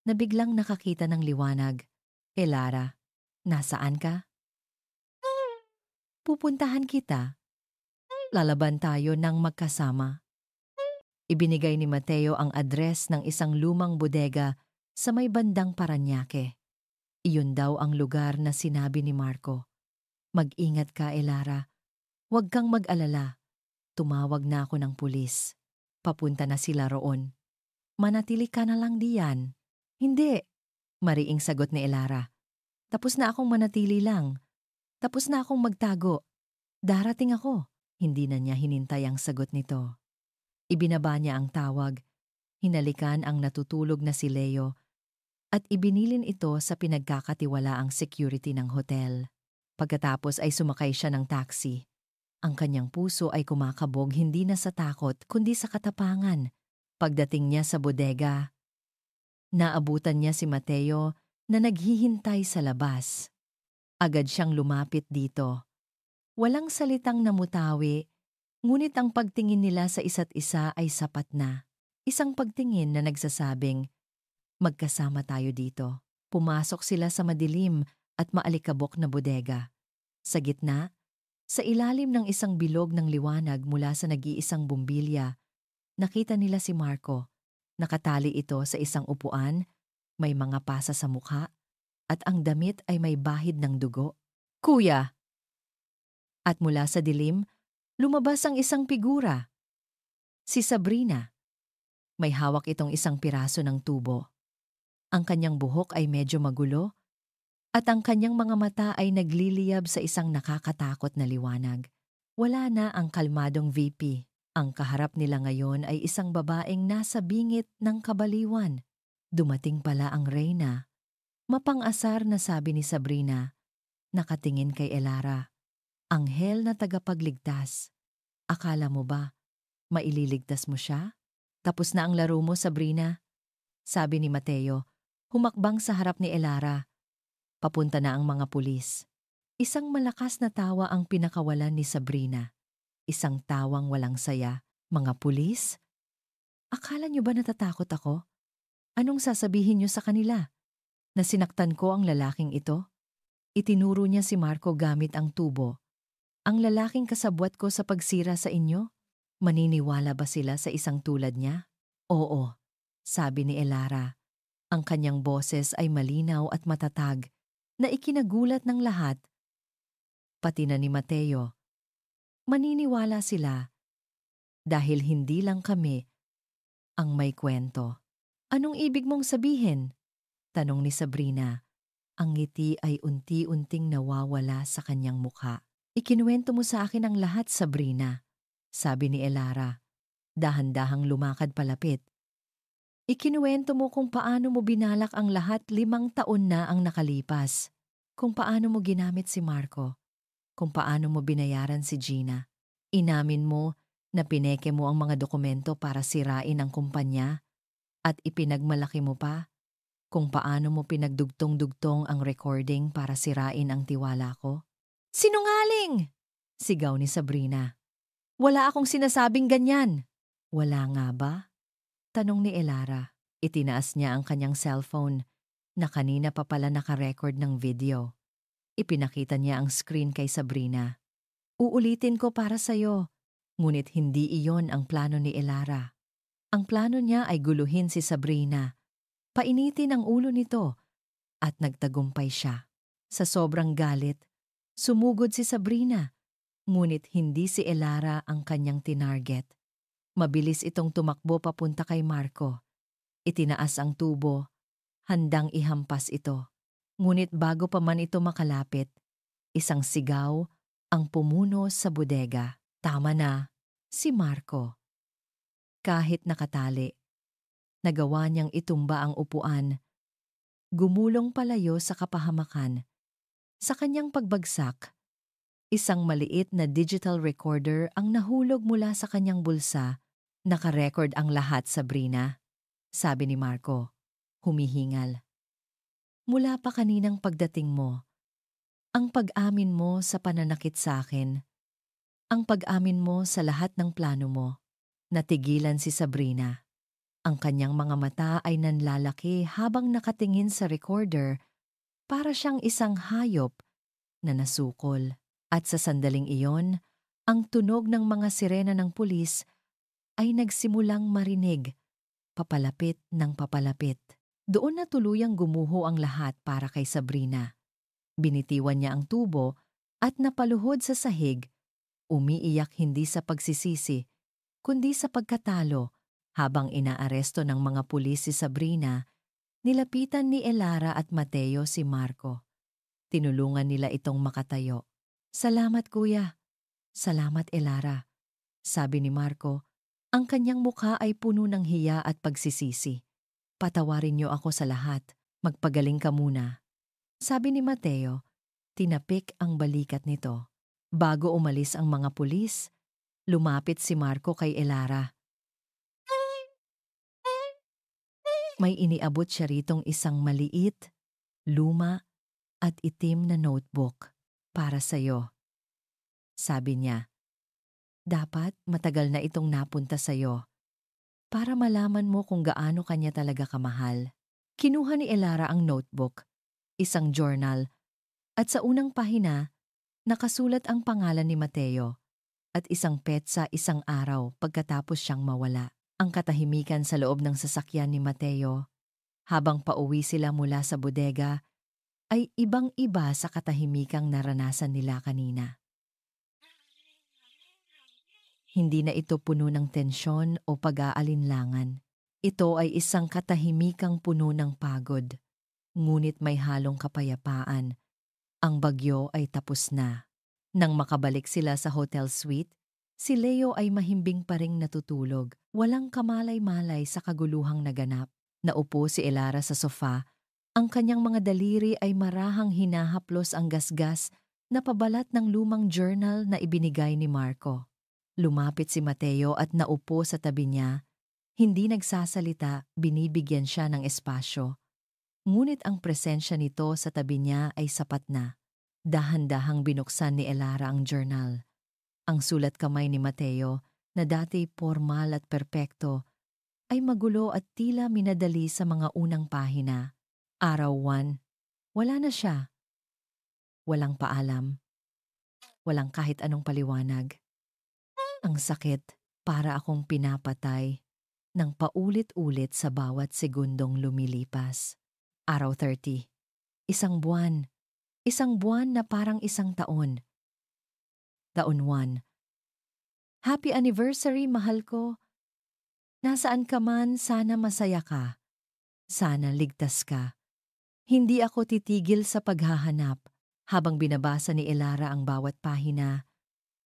Speaker 1: na biglang nakakita ng liwanag. Elara, nasaan ka? Pupuntahan kita. Lalaban tayo ng magkasama. Ibinigay ni Mateo ang address ng isang lumang bodega sa may bandang Parañaque. Iyon daw ang lugar na sinabi ni Marco. Mag-ingat ka, Elara. Huwag kang mag-alala. Tumawag na ako ng pulis. Papunta na sila roon. Manatili ka na lang diyan. Hindi, mariing sagot ni Elara. Tapos na akong manatili lang. Tapos na akong magtago. Darating ako. Hindi na niya hinintay ang sagot nito. Ibinaba niya ang tawag. Hinalikan ang natutulog na si Leo at ibinilin ito sa pinagkakatiwalaang security ng hotel. Pagkatapos ay sumakay siya ng taxi. Ang kanyang puso ay kumakabog hindi na sa takot kundi sa katapangan. Pagdating niya sa bodega, naabutan niya si Mateo na naghihintay sa labas. Agad siyang lumapit dito. Walang salitang namutawi, ngunit ang pagtingin nila sa isa't isa ay sapat na. Isang pagtingin na nagsasabing, magkasama tayo dito. Pumasok sila sa madilim at maalikabok na bodega. Sa gitna, sa ilalim ng isang bilog ng liwanag mula sa nag-iisang bumbilya, nakita nila si Marco. Nakatali ito sa isang upuan, may mga pasa sa mukha, at ang damit ay may bahid ng dugo. Kuya! At mula sa dilim, lumabas ang isang figura. Si Sabrina. May hawak itong isang piraso ng tubo. Ang kanyang buhok ay medyo magulo at ang kanyang mga mata ay nagliliyab sa isang nakakatakot na liwanag. Wala na ang kalmadong VP. Ang kaharap nila ngayon ay isang babaeng nasa bingit ng kabaliwan. Dumating pala ang Reyna. Mapang-asar na sabi ni Sabrina, nakatingin kay Elara. Anghel na tagapagligtas. Akala mo ba, maililigtas mo siya? Tapos na ang laro mo, Sabrina. Sabi ni Mateo, humakbang sa harap ni Elara. Papunta na ang mga pulis. Isang malakas na tawa ang pinakawalan ni Sabrina. Isang tawang walang saya. Mga pulis? Akala niyo ba natatakot ako? Anong sasabihin niyo sa kanila? Na sinaktan ko ang lalaking ito? Itinuro niya si Marco gamit ang tubo. Ang lalaking kasabwat ko sa pagsira sa inyo? Maniniwala ba sila sa isang tulad niya? Oo, sabi ni Elara. Ang kanyang boses ay malinaw at matatag na ikinagulat ng lahat, pati na ni Mateo. Maniniwala sila dahil hindi lang kami ang may kwento. Anong ibig mong sabihin? Tanong ni Sabrina. Ang ngiti ay unti-unting nawawala sa kanyang mukha. Ikinuwento mo sa akin ang lahat, Sabrina, sabi ni Elara. Dahan-dahang lumakad palapit. Ikinuwento mo kung paano mo binalak ang lahat 5 taon na ang nakalipas. Kung paano mo ginamit si Marco. Kung paano mo binayaran si Gina. Inamin mo na pineke mo ang mga dokumento para sirain ang kumpanya at ipinagmalaki mo pa kung paano mo pinagdugtong-dugtong ang recording para sirain ang tiwala ko. Sinungaling! Sigaw ni Sabrina. Wala akong sinasabing ganyan. Wala nga ba? Tanong ni Elara. Itinaas niya ang kanyang cellphone na kanina pa pala nakarecord ng video. Ipinakita niya ang screen kay Sabrina. Uulitin ko para sa'yo, ngunit hindi iyon ang plano ni Elara. Ang plano niya ay guluhin si Sabrina. Painitin ang ulo nito at nagtagumpay siya. Sa sobrang galit, sumugod si Sabrina, ngunit hindi si Elara ang kanyang tinarget. Mabilis itong tumakbo papunta kay Marco. Itinaas ang tubo, handang ihampas ito. Ngunit bago pa man ito makalapit, isang sigaw ang pumuno sa bodega. Tama na, si Marco. Kahit nakatali, nagawa niyang itumba ang upuan. Gumulong palayo sa kapahamakan. Sa kanyang pagbagsak, isang maliit na digital recorder ang nahulog mula sa kanyang bulsa. Nakarecord ang lahat, Sabrina, sabi ni Marco, humihingal. Mula pa kaninang pagdating mo, ang pag-amin mo sa pananakit sa akin, ang pag-amin mo sa lahat ng plano mo. Natigilan si Sabrina. Ang kanyang mga mata ay nanlalaki habang nakatingin sa recorder para siyang isang hayop na nasukol. At sa sandaling iyon, ang tunog ng mga sirena ng pulis ay nagsimulang marinig, papalapit ng papalapit. Doon na tuluyang gumuho ang lahat para kay Sabrina. Binitiwan niya ang tubo at napaluhod sa sahig, umiiyak hindi sa pagsisisi, kundi sa pagkatalo. Habang inaaresto ng mga pulis si Sabrina, nilapitan ni Elara at Mateo si Marco. Tinulungan nila itong makatayo. "Salamat kuya." "Salamat Elara," sabi ni Marco. Ang kanyang mukha ay puno ng hiya at pagsisisi. "Patawarin niyo ako sa lahat. Magpagaling ka muna," sabi ni Mateo. Tinapik ang balikat nito. Bago umalis ang mga pulis, lumapit si Marco kay Elara. May iniabot siya ritong isang maliit, luma at itim na notebook. "Para sa'yo," sabi niya. "Dapat matagal na itong napunta sa'yo para malaman mo kung gaano kanya talaga kamahal." Kinuha ni Elara ang notebook, isang journal, at sa unang pahina, nakasulat ang pangalan ni Mateo at isang petsa isang araw pagkatapos siyang mawala. Ang katahimikan sa loob ng sasakyan ni Mateo habang pauwi sila mula sa bodega ay ibang-iba sa katahimikang naranasan nila kanina. Hindi na ito puno ng tensyon o pag-aalinlangan. Ito ay isang katahimikang puno ng pagod, ngunit may halong kapayapaan. Ang bagyo ay tapos na. Nang makabalik sila sa hotel suite, si Leo ay mahimbing pa ring natutulog, walang kamalay-malay sa kaguluhang naganap. Naupo si Elara sa sofa, ang kanyang mga daliri ay marahang hinahaplos ang gasgas na pabalat ng lumang journal na ibinigay ni Marco. Lumapit si Mateo at naupo sa tabi niya. Hindi nagsasalita, binibigyan siya ng espasyo. Ngunit ang presensya nito sa tabi niya ay sapat na. Dahan-dahang binuksan ni Elara ang journal. Ang sulat kamay ni Mateo, na dati formal at perpekto, ay magulo at tila minadali sa mga unang pahina. Araw 1, wala na siya. Walang paalam. Walang kahit anong paliwanag. Ang sakit, para akong pinapatay ng paulit-ulit sa bawat segundong lumilipas. Araw 30. Isang buwan. Isang buwan na parang isang taon. Taon 1. Happy anniversary, mahal ko. Nasaan ka man, sana masaya ka. Sana ligtas ka. Hindi ako titigil sa paghahanap. Habang binabasa ni Elara ang bawat pahina,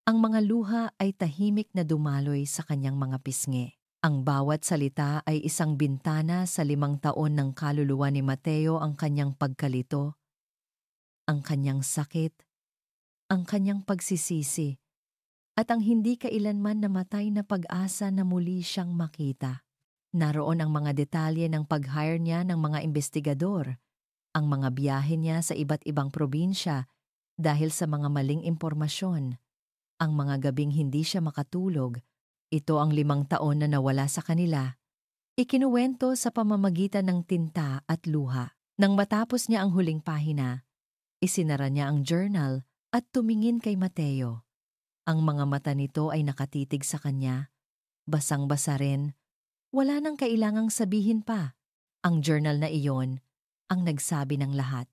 Speaker 1: ang mga luha ay tahimik na dumaloy sa kanyang mga pisngi. Ang bawat salita ay isang bintana sa 5 taon ng kaluluwa ni Mateo, ang kanyang pagkalito, ang kanyang sakit, ang kanyang pagsisisi, at ang hindi kailanman namatay na pag-asa na muli siyang makita. Naroon ang mga detalye ng pag-hire niya ng mga investigador, ang mga biyahe niya sa iba't ibang probinsya dahil sa mga maling impormasyon, ang mga gabing hindi siya makatulog. Ito ang 5 taon na nawala sa kanila. Ikinuwento sa pamamagitan ng tinta at luha. Nang matapos niya ang huling pahina, isinara niya ang journal at tumingin kay Mateo. Ang mga mata nito ay nakatitig sa kanya, basang-basa rin. Wala nang kailangang sabihin pa. Ang journal na iyon ang nagsabi ng lahat.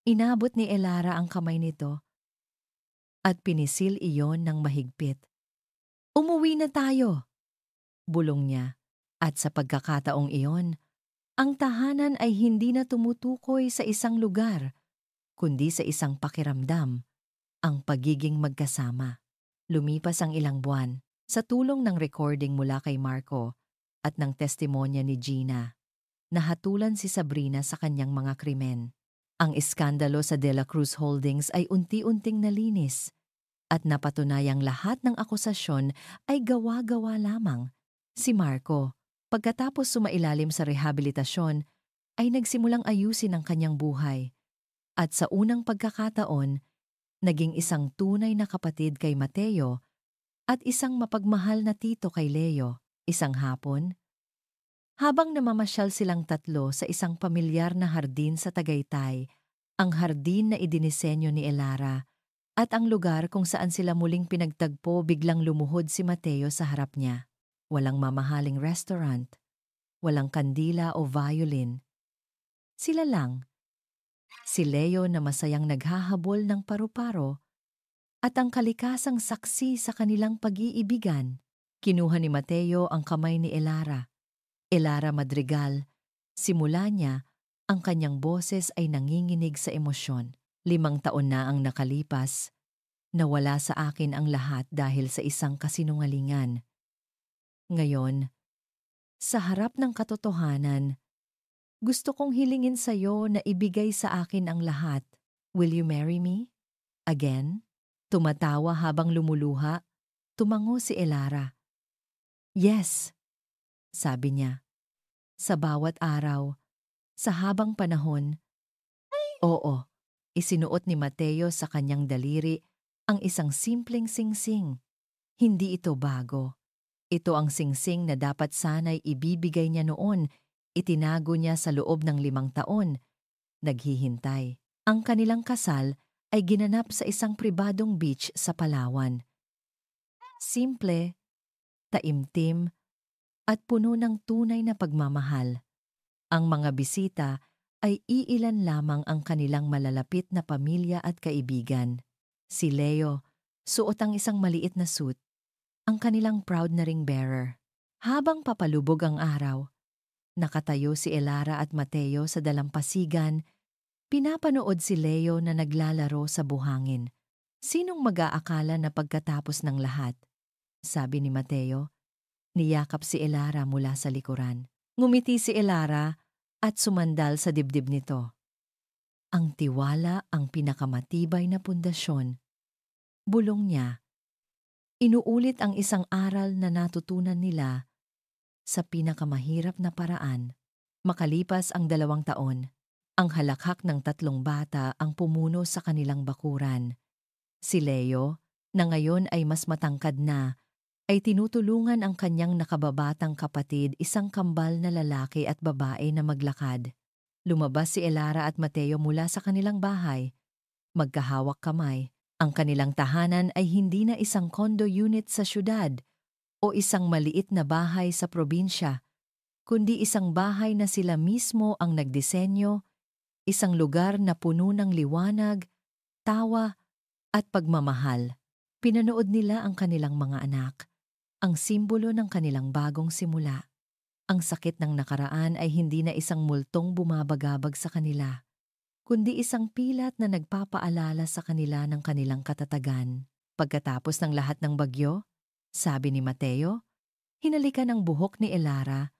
Speaker 1: Inabot ni Elara ang kamay nito at pinisil iyon ng mahigpit. "Umuwi na tayo," bulong niya. At sa pagkakataong iyon, ang tahanan ay hindi na tumutukoy sa isang lugar, kundi sa isang pakiramdam, ang pagiging magkasama. Lumipas ang ilang buwan, sa tulong ng recording mula kay Marco at ng testimonya ni Gina, nahatulan si Sabrina sa kanyang mga krimen. Ang iskandalo sa De La Cruz Holdings ay unti-unting nalinis at napatunayang lahat ng akusasyon ay gawa-gawa lamang. Si Marco, pagkatapos sumailalim sa rehabilitasyon, ay nagsimulang ayusin ang kanyang buhay. At sa unang pagkakataon, naging isang tunay na kapatid kay Mateo at isang mapagmahal na tito kay Leo. Isang hapon, habang namamasyal silang tatlo sa isang pamilyar na hardin sa Tagaytay, ang hardin na idinisenyo ni Elara, at ang lugar kung saan sila muling pinagtagpo, biglang lumuhod si Mateo sa harap niya. walang mamahaling restaurant, walang kandila o violin. Sila lang, si Leo na masayang naghahabol ng paru-paro at ang kalikasang saksi sa kanilang pag-iibigan. Kinuha ni Mateo ang kamay ni Elara. Elara Madrigal, simula niya, ang kanyang boses ay nanginginig sa emosyon. 5 taon na ang nakalipas, nawala sa akin ang lahat dahil sa isang kasinungalingan. Ngayon, sa harap ng katotohanan, gusto kong hilingin sa iyo na ibigay sa akin ang lahat. Will you marry me? Again? Tumatawa habang lumuluha, tumango si Elara. Yes, sabi niya. Sa bawat araw, sa habang panahon, oo, isinuot ni Mateo sa kanyang daliri ang isang simpleng singsing. Hindi ito bago. Ito ang singsing na dapat sana'y ibibigay niya noon. Itinago niya sa loob ng 5 taon. Naghihintay. Ang kanilang kasal ay ginanap sa isang pribadong beach sa Palawan. Simple, taimtim, at puno ng tunay na pagmamahal. Ang mga bisita ay iilan lamang ang kanilang malalapit na pamilya at kaibigan. Si Leo, suot ang isang maliit na suit, ang kanilang proud na ring bearer. Habang papalubog ang araw, nakatayo si Elara at Mateo sa dalampasigan, pinapanood si Leo na naglalaro sa buhangin. Sinong mag-aakala na pagkatapos ng lahat? Sabi ni Mateo. Niyakap si Elara mula sa likuran. Ngumiti si Elara at sumandal sa dibdib nito. Ang tiwala ang pinakamatibay na pundasyon. Bulong niya. Inuulit ang isang aral na natutunan nila sa pinakamahirap na paraan. Makalipas ang 2 taon, ang halakhak ng 3 bata ang pumuno sa kanilang bakuran. Si Leo, na ngayon ay mas matangkad na, ay tinutulungan ang kanyang nakababatang kapatid, isang kambal na lalaki at babae na maglakad. Lumabas si Elara at Mateo mula sa kanilang bahay. Magkahawak kamay. Ang kanilang tahanan ay hindi na isang condo unit sa syudad o isang maliit na bahay sa probinsya, kundi isang bahay na sila mismo ang nagdisenyo, isang lugar na puno ng liwanag, tawa at pagmamahal. Pinanood nila ang kanilang mga anak, ang simbolo ng kanilang bagong simula. Ang sakit ng nakaraan ay hindi na isang multong bumabagabag sa kanila, kundi isang pilat na nagpapaalala sa kanila ng kanilang katatagan. Pagkatapos ng lahat ng bagyo, sabi ni Mateo, hinalikan ang buhok ni Elara,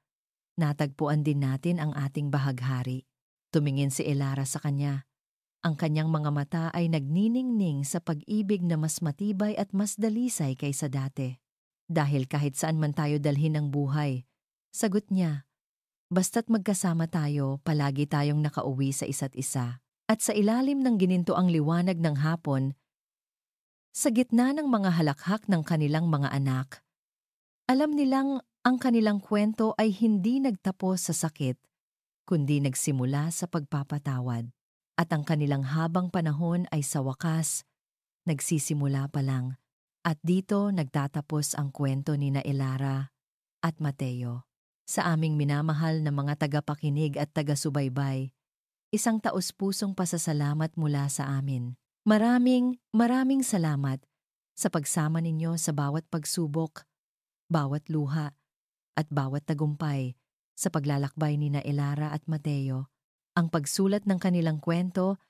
Speaker 1: natagpuan din natin ang ating bahaghari. Tumingin si Elara sa kanya. Ang kanyang mga mata ay nagniningning sa pag-ibig na mas matibay at mas dalisay kaysa dati. Dahil kahit saan man tayo dalhin ng buhay, sagot niya, basta't magkasama tayo, palagi tayong nakauwi sa isa't isa. At sa ilalim ng ginintoang liwanag ng hapon, sa gitna ng mga halakhak ng kanilang mga anak, alam nilang ang kanilang kwento ay hindi nagtapos sa sakit, kundi nagsimula sa pagpapatawad. At ang kanilang habang panahon ay sa wakas, nagsisimula pa lang. At dito nagtatapos ang kwento ni na Elara at Mateo. Sa aming minamahal na mga tagapakinig at taga-subaybay, isang taus-pusong pasasalamat mula sa amin. Maraming salamat sa pagsama ninyo sa bawat pagsubok, bawat luha, at bawat tagumpay sa paglalakbay ni na Elara at Mateo. Ang pagsulat ng kanilang kwento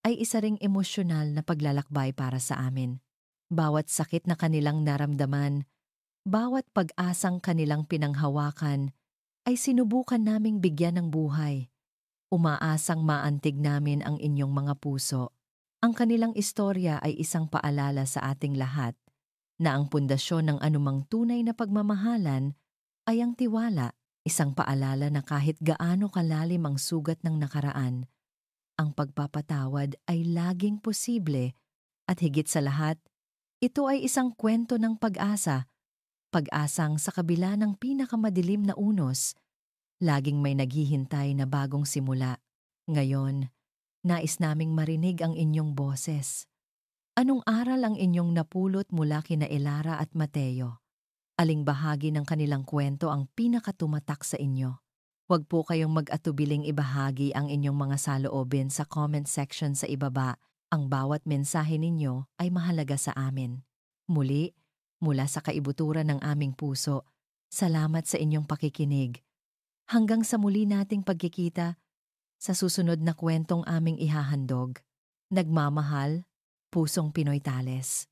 Speaker 1: ay isa ring emosyonal na paglalakbay para sa amin. Bawat sakit na kanilang naramdaman, bawat pag-asang kanilang pinanghawakan, ay sinubukan naming bigyan ng buhay. Umaasang maantig namin ang inyong mga puso. Ang kanilang istorya ay isang paalala sa ating lahat na ang pundasyon ng anumang tunay na pagmamahalan ay ang tiwala. Isang paalala na kahit gaano kalalim ang sugat ng nakaraan, ang pagpapatawad ay laging posible at higit sa lahat, ito ay isang kwento ng pag-asa, pag-asang sa kabila ng pinakamadilim na unos, laging may naghihintay na bagong simula. Ngayon, nais naming marinig ang inyong boses. Anong aral ang inyong napulot mula kina Elara at Mateo? Aling bahagi ng kanilang kwento ang pinakatumatak sa inyo? Huwag po kayong mag-atubiling ibahagi ang inyong mga saloobin sa comment section sa ibaba. Ang bawat mensahe ninyo ay mahalaga sa amin. Muli, mula sa kaibuturan ng aming puso, salamat sa inyong pakikinig. Hanggang sa muli nating pagkikita sa susunod na kwentong aming ihahandog. Nagmamahal, Pusong Pinoy Tales.